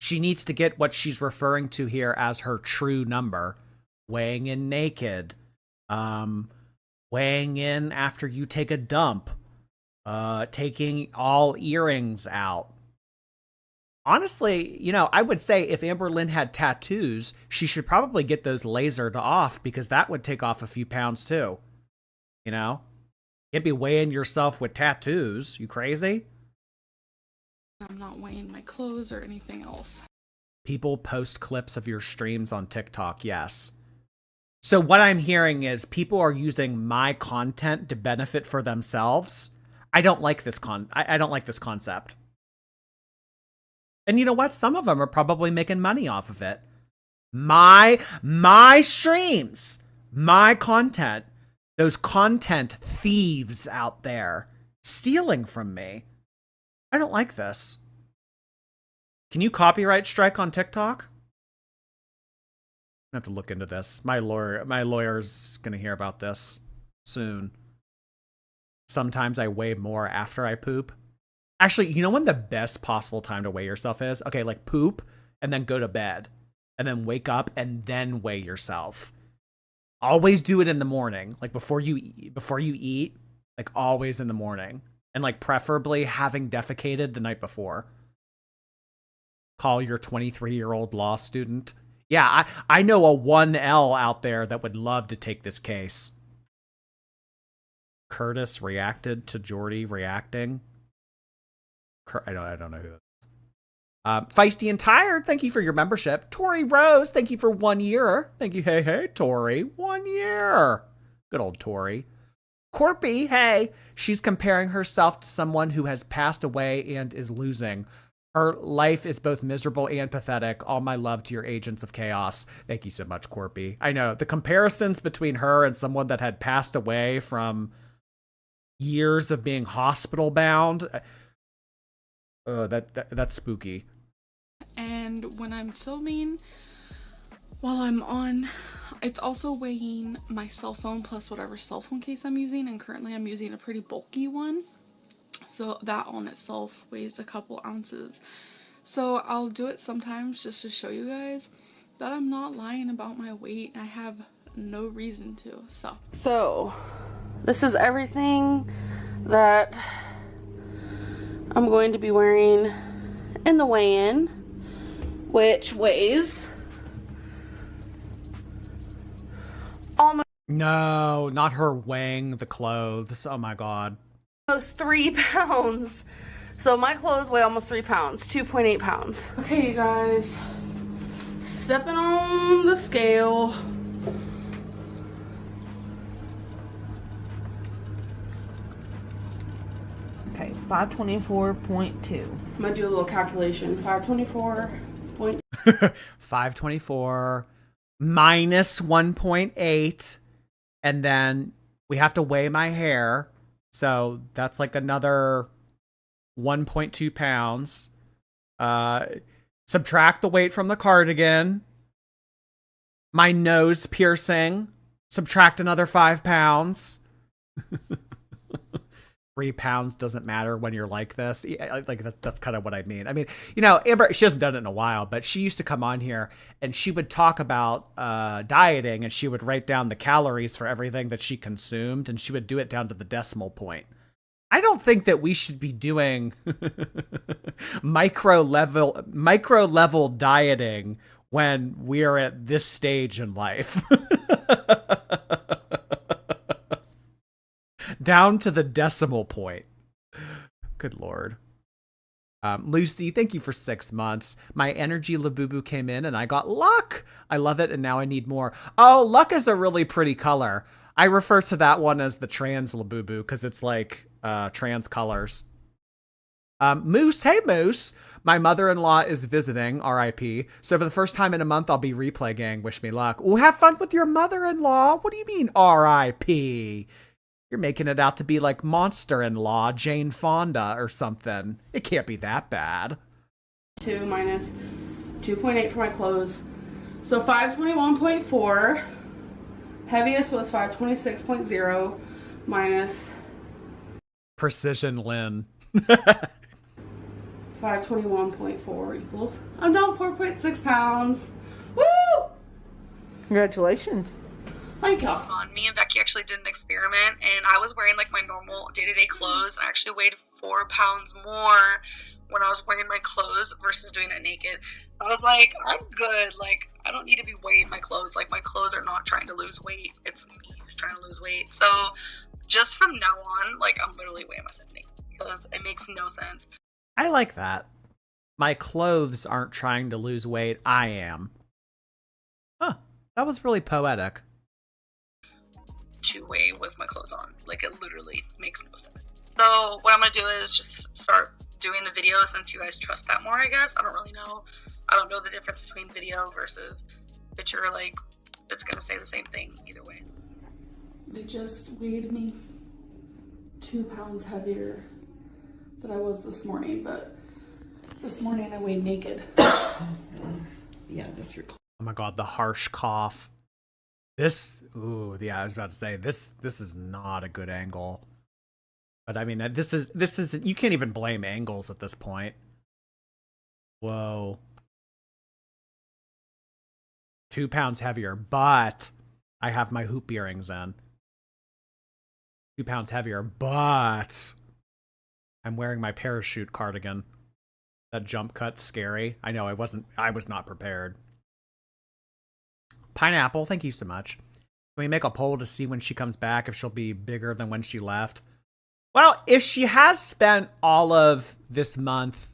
She needs to get what she's referring to here as her true number. Weighing in naked. Weighing in after you take a dump. Taking all earrings out. Honestly, you know, I would say if Amberlynn had tattoos, she should probably get those lasered off, because that would take off a few pounds too. You know? You'd be weighing yourself with tattoos. You crazy? I'm not weighing my clothes or anything else. People post clips of your streams on TikTok, yes. So what I'm hearing is people are using my content to benefit for themselves. I don't like this I don't like this concept. And you know what? Some of them are probably making money off of it. My streams, my content, those content thieves out there stealing from me. I don't like this. Can you copyright strike on TikTok? I have to look into this. My lawyer's gonna hear about this soon. Sometimes I weigh more after I poop. Actually, you know when the best possible time to weigh yourself is? Okay, like poop and then go to bed and then wake up and then weigh yourself. Always do it in the morning, like before you eat, like always in the morning. And like preferably having defecated the night before. Call your 23-year-old law student. Yeah, I know a 1L out there that would love to take this case. Curtis reacted to Jordy reacting. I don't know who that is. Feisty and Tired, thank you for your membership. Tori Rose, thank you for 1 year. Thank you. Hey, Tori. 1 year. Good old Tori. Corpy, hey. She's comparing herself to someone who has passed away and is losing. Her life is both miserable and pathetic. All my love to your agents of chaos. Thank you so much, Corpy. I know the comparisons between her and someone that had passed away from years of being hospital bound. That's spooky. And when I'm filming, while I'm on, it's also weighing my cell phone plus whatever cell phone case I'm using, and currently I'm using a pretty bulky one. So that on itself weighs a couple ounces. So I'll do it sometimes just to show you guys that I'm not lying about my weight. I have no reason to. So this is everything that I'm going to be wearing in the weigh-in, which weighs almost... No, not her weighing the clothes. Oh my god. Almost 3 pounds. So my clothes weigh almost 3 pounds, 2.8 pounds. Okay, you guys, stepping on the scale. Okay, 524.2. I'm gonna do a little calculation. 524. 524 minus 1.8, and then we have to weigh my hair, so that's like another 1.2 pounds. Subtract the weight from the cardigan. My nose piercing. Subtract another 5 pounds. 3 pounds doesn't matter when you're like this. Like that's kind of what I mean. I mean, you know, Amber, she hasn't done it in a while, but she used to come on here and she would talk about dieting, and she would write down the calories for everything that she consumed, and she would do it down to the decimal point. I don't think that we should be doing micro level dieting when we're at this stage in life. Down to the decimal point. Good Lord. Lucy, thank you for 6 months. My energy Labubu came in and I got luck. I love it, and now I need more. Oh, luck is a really pretty color. I refer to that one as the trans Labubu because it's like trans colors. Moose, hey Moose. My mother-in-law is visiting, RIP. So for the first time in a month, I'll be replay gang. Wish me luck. Oh, have fun with your mother-in-law. What do you mean RIP? You're making it out to be like Monster-in-Law, Jane Fonda or something. It can't be that bad. 2 minus 2.8 for my clothes. So 521.4. Heaviest was 526.0 minus Precision Lynn. 521.4 equals, I'm down 4.6 pounds. Woo! Congratulations. Thank you. On me and Becky actually did an experiment, and I was wearing like my normal day-to-day clothes, and I actually weighed 4 pounds more when I was wearing my clothes versus doing it naked. So I was like, I'm good. Like, I don't need to be weighing my clothes. Like, my clothes are not trying to lose weight. It's me who's trying to lose weight. So just from now on, like, I'm literally weighing myself naked because it makes no sense. I like that. My clothes aren't trying to lose weight. I am. Huh. That was really poetic. To weigh with my clothes on. Like, it literally makes no sense. So what I'm gonna do is just start doing the video since you guys trust that more, I guess. I don't really know. I don't know the difference between video versus picture. Like, it's gonna say the same thing either way. They just weighed me 2 pounds heavier than I was this morning, but this morning I weighed naked. Yeah, that's your. Oh my god, the harsh cough. This, ooh, yeah, I was about to say, this is not a good angle. But I mean, this is, you can't even blame angles at this point. Whoa. 2 pounds heavier, but I have my hoop earrings in. 2 pounds heavier, but I'm wearing my parachute cardigan. That jump cut's scary. I know, I was not prepared. Pineapple, thank you so much. Can we make a poll to see when she comes back, if she'll be bigger than when she left? Well, if she has spent all of this month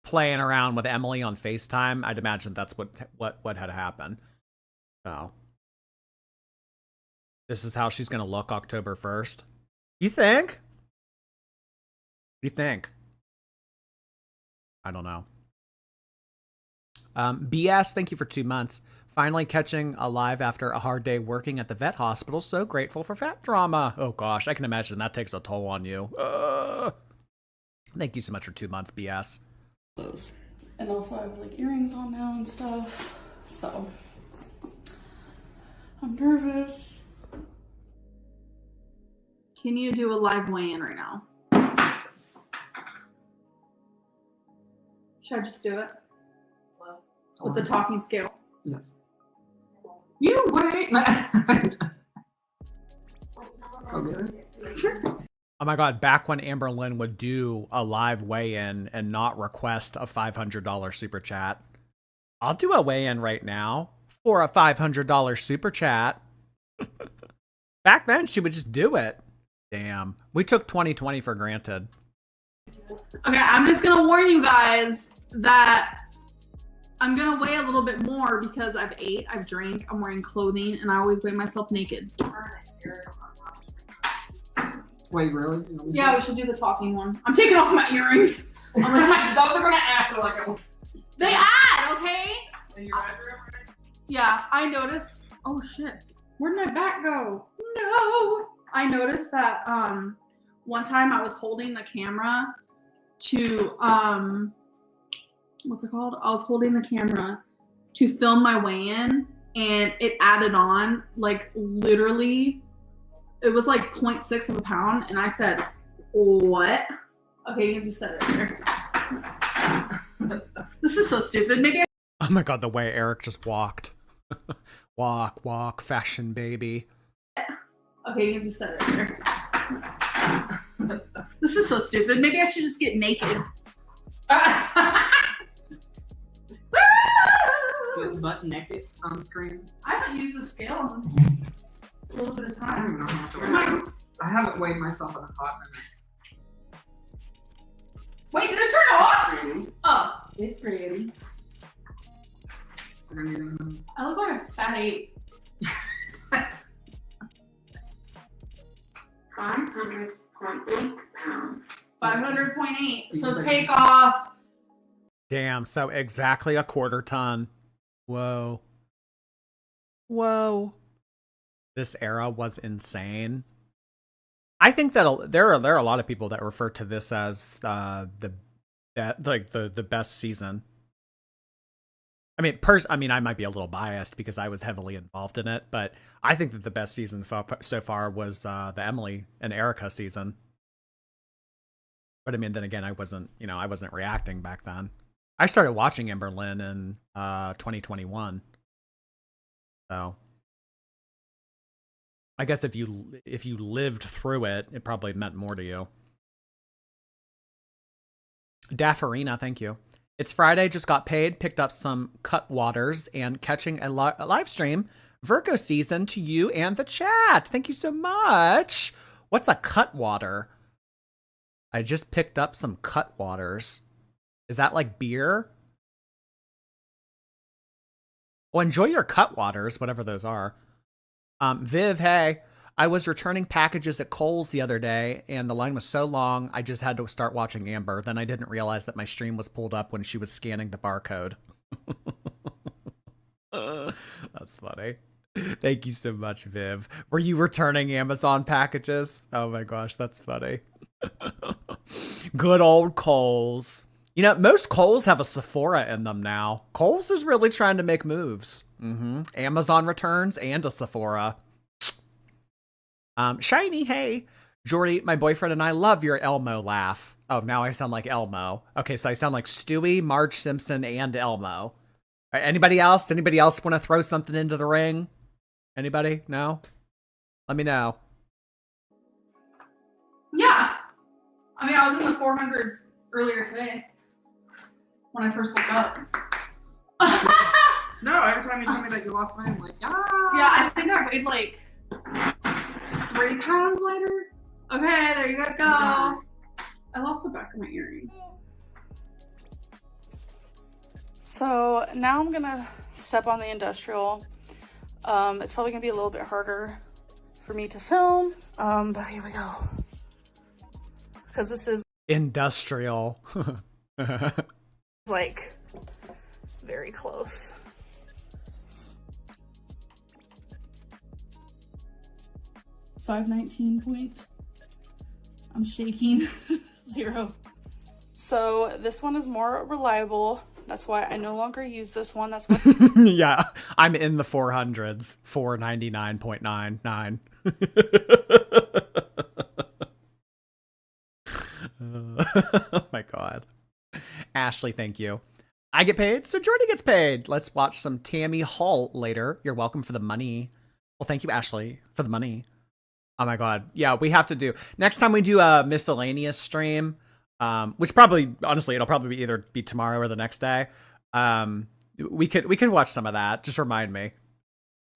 playing around with Emily on FaceTime, I'd imagine that's what had happened. So this is how she's gonna look October 1st. You think? you think? I don't know. BS, thank you for 2 months. Finally catching alive after a hard day working at the vet hospital. So grateful for fat drama. Oh gosh, I can imagine that takes a toll on you. Thank you so much for 2 months, BS. And also I have like earrings on now and stuff. So I'm nervous. Can you do a live weigh-in right now? Should I just do it? With the talking scale? Yes. You wait. Oh my god, back when Amberlynn would do a live weigh-in and not request a $500 super chat. I'll do a weigh-in right now for a $500 super chat. Back then, she would just do it. Damn. We took 2020 for granted. Okay, I'm just gonna warn you guys that I'm gonna weigh a little bit more because I've ate, I've drank, I'm wearing clothing, and I always weigh myself naked. Wait, really? Yeah, we should do the talking one. I'm taking off my earrings. Those are gonna act like a... They add, okay? In your bedroom? Yeah, I noticed. Oh shit, where'd my back go? No. I noticed that one time I was holding the camera to what's it called? I was holding the camera to film my weigh-in, and it added on like literally. It was like 0.6 of a pound, and I said, "What?" Okay, you just said it there. This is so stupid. Maybe. Oh my god, the way Eric just walked. Walk, fashion baby. Okay, you just said it there. This is so stupid. Maybe I should just get naked. Get butt naked on screen. I haven't used the scale in a little bit of I don't time. know how much I weigh. I haven't weighed myself in a hot minute. Wait, did it turn off? Oh. It's pretty. I look like a fat ape. 500.8 pounds. 500.8. So take off. Damn, so exactly a quarter ton. Whoa. Whoa. This era was insane. I think that there are a lot of people that refer to this as the best season. I mean, I might be a little biased because I was heavily involved in it, but I think that the best season so far was the Emily and Erica season. But I mean, then again, I wasn't reacting back then. I started watching Amberlynn in 2021. So I guess if you lived through it, it probably meant more to you. Daffarina, thank you. It's Friday, just got paid, picked up some cut waters, and catching a live stream. Virgo season to you and the chat. Thank you so much. What's a cut water? I just picked up some cut waters. Is that like beer? Well, enjoy your cut waters, whatever those are. Viv, hey. I was returning packages at Kohl's the other day, and the line was so long, I just had to start watching Amber. Then I didn't realize that my stream was pulled up when she was scanning the barcode. That's funny. Thank you so much, Viv. Were you returning Amazon packages? Oh my gosh, that's funny. Good old Kohl's. You know, most Kohl's have a Sephora in them now. Kohl's is really trying to make moves. Amazon returns and a Sephora. Shiny, hey. Jordy, my boyfriend and I love your Elmo laugh. Oh, now I sound like Elmo. Okay, so I sound like Stewie, Marge Simpson, and Elmo. All right, anybody else? Anybody else want to throw something into the ring? Anybody? No? Let me know. Yeah. I mean, I was in the 400s earlier today when I first woke up. No, every time you tell me that you lost weight, I'm like, yeah. Yeah, I think I weighed like 3 pounds lighter. Okay, there you guys go. I lost the back of my earring. So now I'm gonna step on the industrial. It's probably gonna be a little bit harder for me to film, but here we go. Because this is Industrial. Like, very close. $519 point. I'm shaking. 0. So this one is more reliable. That's why I no longer use this one. That's why. Yeah, I'm in the 400s. 499.99. Oh my god. Ashley, thank you. I get paid, so Jordy gets paid. Let's watch some Tammy Hall later. You're welcome for the money. Well, thank you, Ashley, for the money. Oh my god. Yeah, we have to do next time we do a miscellaneous stream, which probably, honestly, it'll probably either be tomorrow or the next day. We could watch some of that. Just remind me.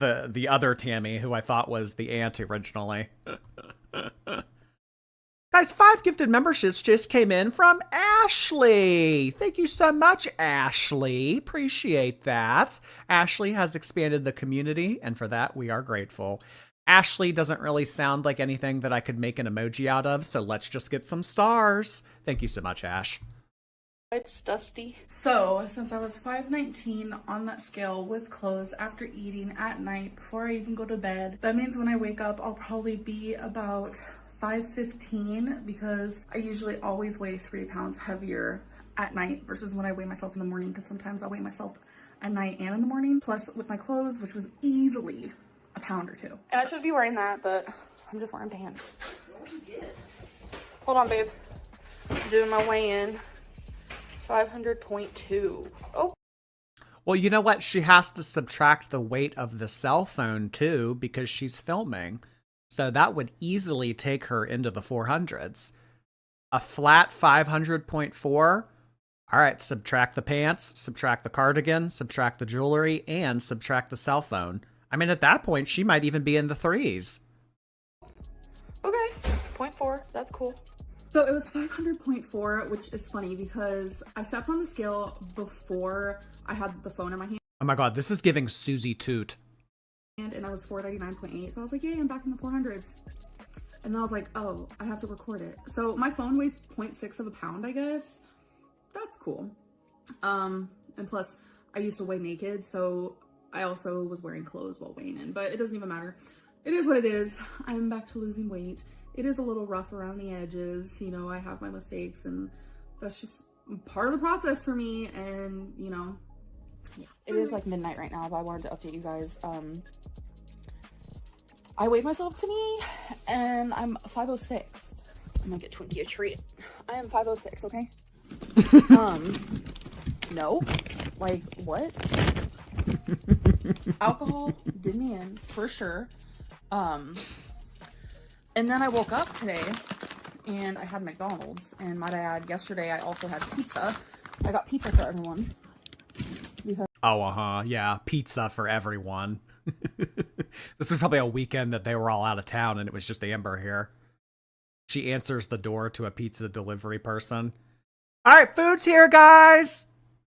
The other Tammy, who I thought was the aunt originally. Guys, 5 gifted memberships just came in from Ashley. Thank you so much, Ashley. Appreciate that. Ashley has expanded the community, and for that, we are grateful. Ashley doesn't really sound like anything that I could make an emoji out of, so let's just get some stars. Thank you so much, Ash. It's dusty. So, since I was 519 on that scale with clothes after eating at night before I even go to bed, that means when I wake up, I'll probably be about 515 because I usually always weigh 3 pounds heavier at night versus when I weigh myself in the morning, because sometimes I weigh myself at night and in the morning. Plus with my clothes, which was easily a pound or 2. And I should be wearing that, but I'm just wearing pants. Hold on, babe. I'm doing my weigh-in. 500.2. Oh. Well, you know what? She has to subtract the weight of the cell phone too, because she's filming. So that would easily take her into the 400s. A flat 500.4. All right, subtract the pants, subtract the cardigan, subtract the jewelry, and subtract the cell phone. I mean, at that point, she might even be in the 3s. Okay, 0.4. That's cool. So it was 500.4, which is funny because I stepped on the scale before I had the phone in my hand. Oh my god, this is giving Susie Toot. And I was 499.8, so I was like, yay, I'm back in the 400s. And then I was like, oh, I have to record it. So my phone weighs 0.6 of a pound, I guess. That's cool. And plus, I used to weigh naked, so I also was wearing clothes while weighing in, but it doesn't even matter. It is what it is. I'm back to losing weight. It is a little rough around the edges. You know, I have my mistakes, and that's just part of the process for me. And, you know, yeah. It is like midnight right now, but I wanted to update you guys. I weighed myself today, and I'm 506. I'm gonna get Twinkie a treat. I am 506, okay? No. Like, what? Alcohol did me in, for sure. And then I woke up today, and I had McDonald's, and might I add, yesterday I also had pizza. I got pizza for everyone. Because Yeah, pizza for everyone. This was probably a weekend that they were all out of town and it was just Amber here. She answers the door to a pizza delivery person. All right, food's here, guys.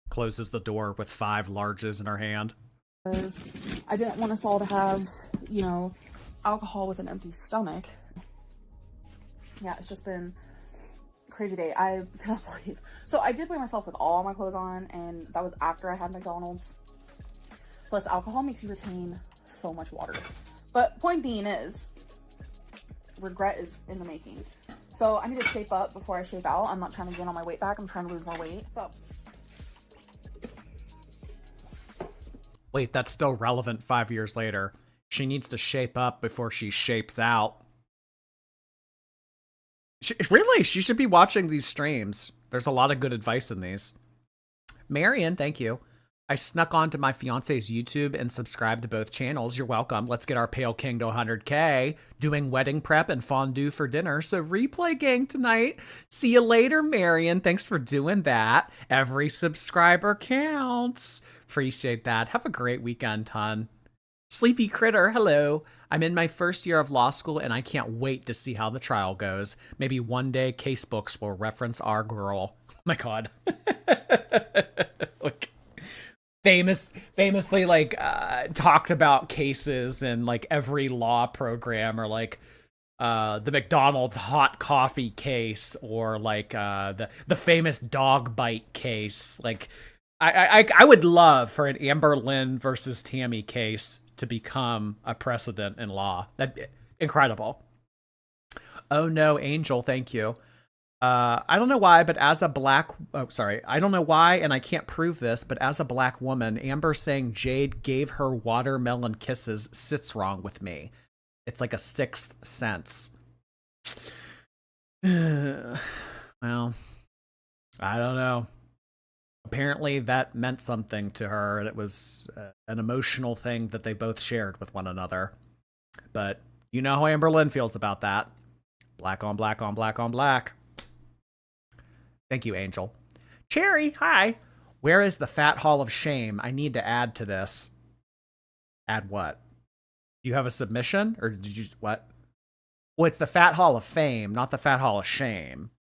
Closes the door with 5 larges in her hand. I didn't want us all to have, you know, alcohol with an empty stomach. Yeah, it's just been a crazy day. I cannot believe. So I did weigh myself with all my clothes on, and that was after I had McDonald's. Plus, alcohol makes you retain so much water. But point being is, regret is in the making. So I need to shape up before I shape out. I'm not trying to gain all my weight back. I'm trying to lose more weight. So. Wait, that's still relevant 5 years later. She needs to shape up before she shapes out. Really, she should be watching these streams. There's a lot of good advice in these. Marion, thank you. I snuck onto my fiance's YouTube and subscribed to both channels. You're welcome. Let's get our Pale King to 100K. Doing wedding prep and fondue for dinner. So replay gang tonight. See you later, Marion. Thanks for doing that. Every subscriber counts. Appreciate that. Have a great weekend, hon. Sleepy Critter, hello. I'm in my first year of law school and I can't wait to see how the trial goes. Maybe one day casebooks will reference our girl. Oh my god. Like, famously like talked about cases in like every law program, or like the McDonald's hot coffee case, or like the famous dog bite case. Like, I would love for an Amberlynn versus Tammy case to become a precedent in law. That'd incredible. Oh no, Angel, thank you. I don't know why, but as a black, I don't know why, and I can't prove this, but as a black woman, Amber saying Jade gave her watermelon kisses sits wrong with me. It's like a sixth sense. Well, I don't know. Apparently that meant something to her, and it was an emotional thing that they both shared with one another. But you know how Amberlynn feels about that. Black on black on black on black. Thank you, Angel. Cherry, hi. Where is the Fat Hall of Shame? I need to add to this. Add what? Do you have a submission? Or did you... What? Well, it's the Fat Hall of Fame, not the Fat Hall of Shame.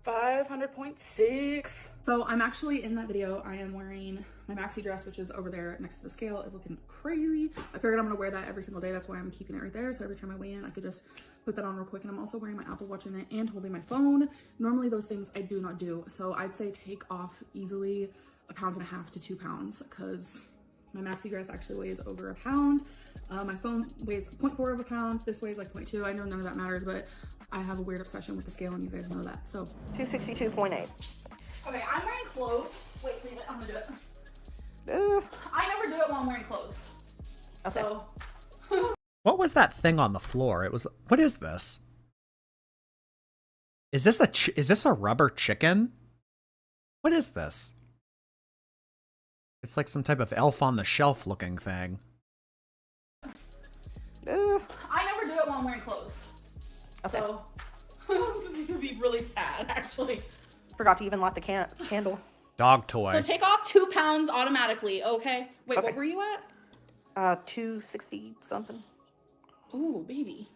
$500.6. So I'm actually in that video. I am wearing my maxi dress, which is over there next to the scale. It's looking crazy. I figured I'm gonna wear that every single day. That's why I'm keeping it right there. So every time I weigh in, I could just put that on real quick. And I'm also wearing my Apple Watch in it and holding my phone. Normally those things I do not do. So I'd say take off easily 1.5 pounds to 2 pounds, because my maxi dress actually weighs over a pound. My phone weighs 0.4 of a pound. This weighs like 0.2. I know none of that matters, but I have a weird obsession with the scale, and you guys know that. So 262.8. Okay, I'm wearing clothes. Wait, leave it. I'm gonna do it. I never do it while I'm wearing clothes. Okay. So. What was that thing on the floor? It was... What is this? Is this a rubber chicken? What is this? It's like some type of Elf on the Shelf looking thing. I never do it while I'm wearing clothes. Okay. So this is gonna be really sad, actually. Forgot to even light the candle. Dog toy. So take off 2 pounds automatically, okay? Wait, Okay. what were you at? 260 something. Ooh, baby.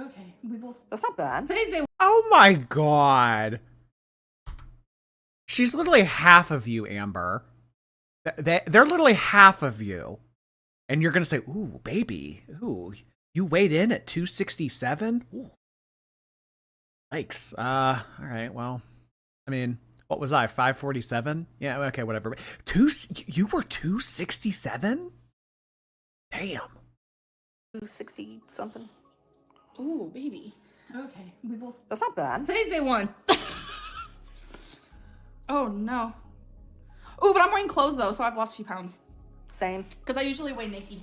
Okay, we both. That's not bad. Today's day. Oh my god. She's literally half of you, Amber. They're literally half of you. And you're gonna say, ooh, baby. Ooh, you weighed in at 267? Ooh. Yikes. Alright, well. I mean, what was I, 547? Yeah, okay, whatever. You were 267? Damn. 260 something. Ooh, baby. Okay, we both. That's not bad. Today's day 1. Oh no. Ooh, but I'm wearing clothes though, so I've lost a few pounds. Same. Because I usually weigh naked.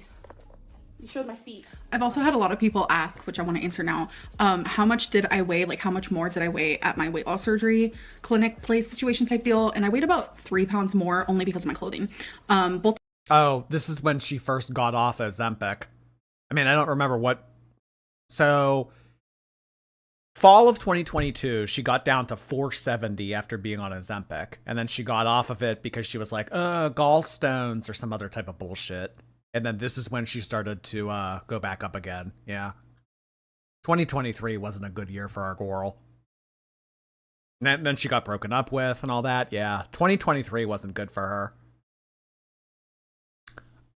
You showed my feet. I've also had a lot of people ask, which I want to answer now, how much did I weigh? Like, how much more did I weigh at my weight loss surgery clinic place situation type deal? And I weighed about 3 pounds more, only because of my clothing. Oh, this is when she first got off Ozempic. I mean, I don't remember what... So, fall of 2022, she got down to 470 after being on Ozempic. And then she got off of it because she was like, gallstones or some other type of bullshit. And then this is when she started to go back up again. Yeah. 2023 wasn't a good year for our girl. And then she got broken up with and all that. Yeah. 2023 wasn't good for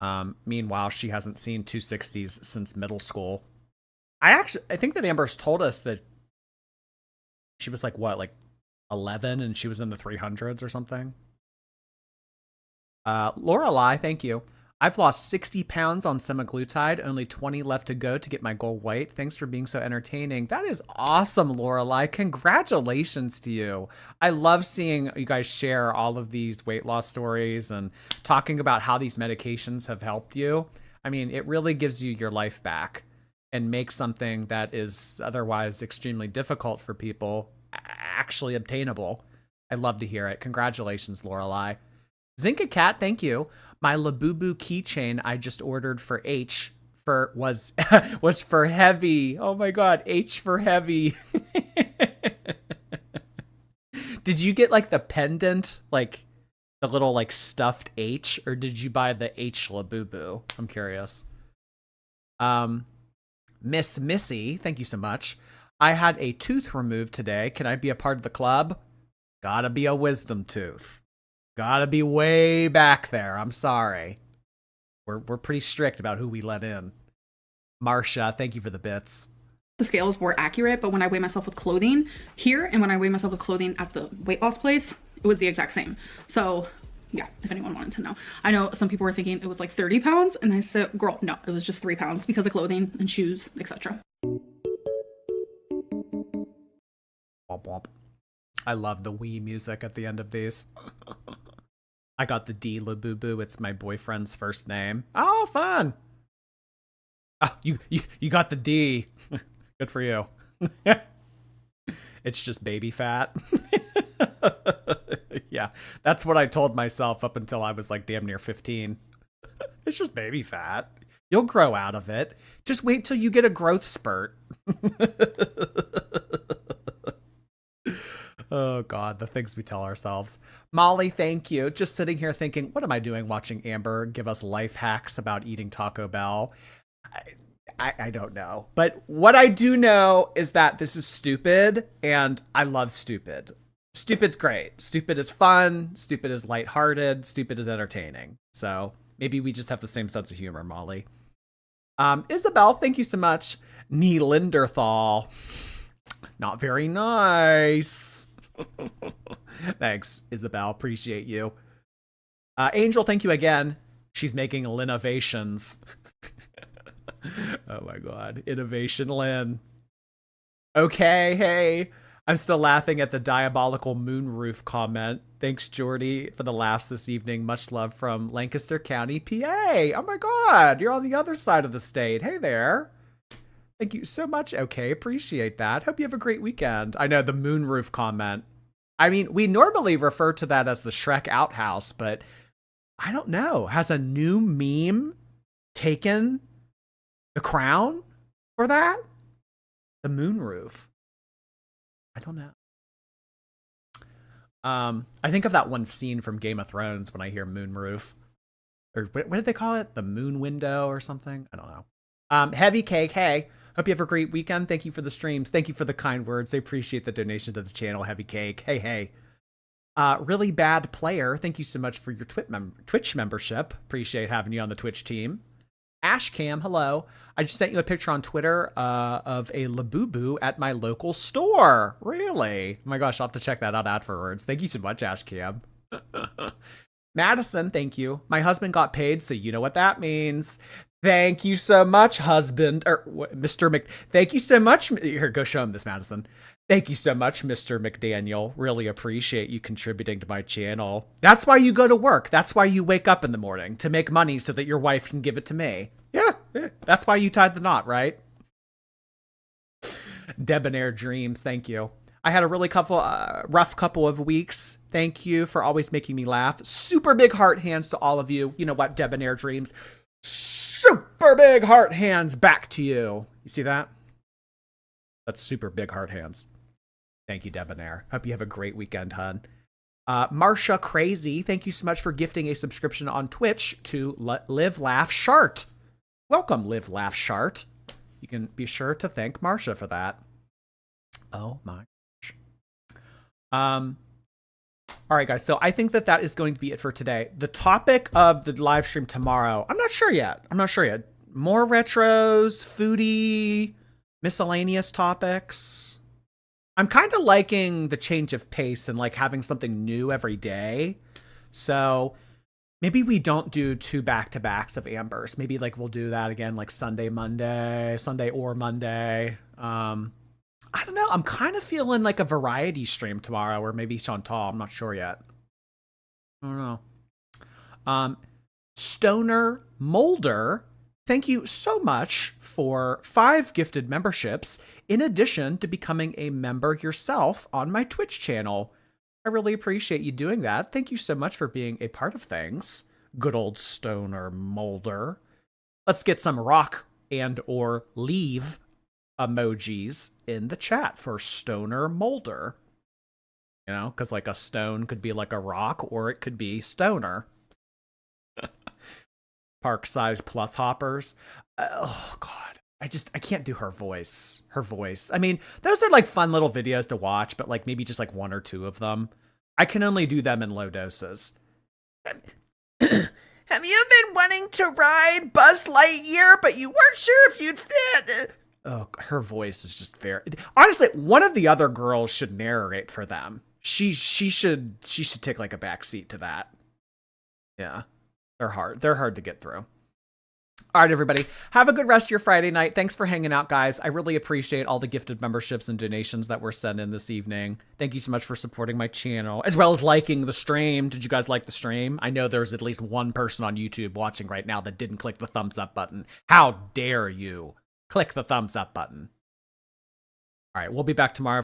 her. Meanwhile, she hasn't seen 260s since middle school. I think that Amber's told us that she was like, what, like 11 and she was in the 300s or something? Lorelei, thank you. I've lost 60 pounds on semaglutide, only 20 left to go to get my goal weight. Thanks for being so entertaining. That is awesome, Lorelei. Congratulations to you. I love seeing you guys share all of these weight loss stories and talking about how these medications have helped you. I mean, it really gives you your life back and makes something that is otherwise extremely difficult for people actually obtainable. I'd love to hear it. Congratulations, Lorelei. Zinka Cat, thank you. My Labubu keychain I just ordered for H was for heavy. Oh my god, H for heavy. Did you get like the pendant, like the little like stuffed H, or did you buy the H Labubu? I'm curious. Miss Missy, thank you so much. I had a tooth removed today. Can I be a part of the club? Gotta be a wisdom tooth. Gotta be way back there. I'm sorry. We're pretty strict about who we let in. Marsha, thank you for the bits. The scales were accurate, but when I weigh myself with clothing here and when I weigh myself with clothing at the weight loss place, it was the exact same. So yeah, if anyone wanted to know. I know some people were thinking it was like 30 pounds, and I said, girl, no, it was just 3 pounds because of clothing and shoes, etc. Womp womp. I love the Wii music at the end of these. I got the D Labubu. It's my boyfriend's first name. Oh, fun. Oh, you got the D. Good for you. It's just baby fat. Yeah, that's what I told myself up until I was like damn near 15. It's just baby fat. You'll grow out of it. Just wait till you get a growth spurt. Oh, God, the things we tell ourselves. Molly, thank you. Just sitting here thinking, what am I doing watching Amber give us life hacks about eating Taco Bell? I don't know. But what I do know is that this is stupid, and I love stupid. Stupid's great. Stupid is fun. Stupid is lighthearted. Stupid is entertaining. So maybe we just have the same sense of humor, Molly. Isabel, thank you so much. Neelinderthal. Not very nice. Thanks, Isabel. Appreciate you. Angel, thank you again. She's making Linnovations. Oh my God. Innovation Lynn. Okay, hey. I'm still laughing at the diabolical moonroof comment. Thanks, Jordy, for the laughs this evening. Much love from Lancaster County, PA. Oh my God. You're on the other side of the state. Hey there. Thank you so much. Okay, appreciate that. Hope you have a great weekend. I know the moonroof comment. I mean, we normally refer to that as the Shrek outhouse, but I don't know. Has a new meme taken the crown for that? The moonroof. I don't know. I think of that one scene from Game of Thrones when I hear moonroof. Or what did they call it? The moon window or something? I don't know. Heavy Cake, hey. Hope you have a great weekend. Thank you for the streams. Thank you for the kind words. I appreciate the donation to the channel, Heavy Cake. Hey, hey. Really Bad Player, thank you so much for your Twitch membership. Appreciate having you on the Twitch team. Ashcam, hello. I just sent you a picture on Twitter of a Labubu at my local store. Really? Oh my gosh, I'll have to check that out afterwards. Thank you so much, Ashcam. Madison, thank you. My husband got paid, so you know what that means. Thank you so much, husband. Or Mr. Mc... Thank you so much. Here, go show him this, Madison. Thank you so much, Mr. McDaniel. Really appreciate you contributing to my channel. That's why you go to work. That's why you wake up in the morning, to make money so that your wife can give it to me. Yeah. That's why you tied the knot, right? Debonair Dreams, thank you. I had a really rough couple of weeks. Thank you for always making me laugh. Super big heart hands to all of you. You know what, Debonair Dreams? Super big heart hands back to you. You see that? That's super big heart hands. Thank you, Debonair. Hope you have a great weekend, hun. Marsha Crazy, thank you so much for gifting a subscription on Twitch to Live Laugh Shart. Welcome, Live Laugh Shart. You can be sure to thank Marsha for that. Oh my gosh. All right, guys. So I think that is going to be it for today. The topic of the live stream tomorrow, I'm not sure yet. More retros, foodie, miscellaneous topics. I'm kind of liking the change of pace and like having something new every day. So maybe we don't do 2 back-to-backs of Ambers. Maybe like we'll do that again like Sunday or Monday. I don't know. I'm kind of feeling like a variety stream tomorrow, or maybe Chantal. I'm not sure yet. I don't know. Stoner Molder, thank you so much for 5 gifted memberships, in addition to becoming a member yourself on my Twitch channel. I really appreciate you doing that. Thank you so much for being a part of things. Good old Stoner Molder. Let's get some rock and or leave emojis in the chat for Stoner Molder. You know, because like a stone could be like a rock, or it could be stoner. Park size plus hoppers. Oh God, I can't do her voice. I mean, those are like fun little videos to watch, but like maybe just like 1 or 2 of them. I can only do them in low doses. Have you been wanting to ride Buzz Lightyear, but you weren't sure if you'd fit? Oh, her voice is just very... Honestly, one of the other girls should narrate for them. She should take like a back seat to that. Yeah. They're hard. They're hard to get through. All right, everybody. Have a good rest of your Friday night. Thanks for hanging out, guys. I really appreciate all the gifted memberships and donations that were sent in this evening. Thank you so much for supporting my channel, as well as liking the stream. Did you guys like the stream? I know there's at least one person on YouTube watching right now that didn't click the thumbs up button. How dare you? Click the thumbs up button. All right, we'll be back tomorrow.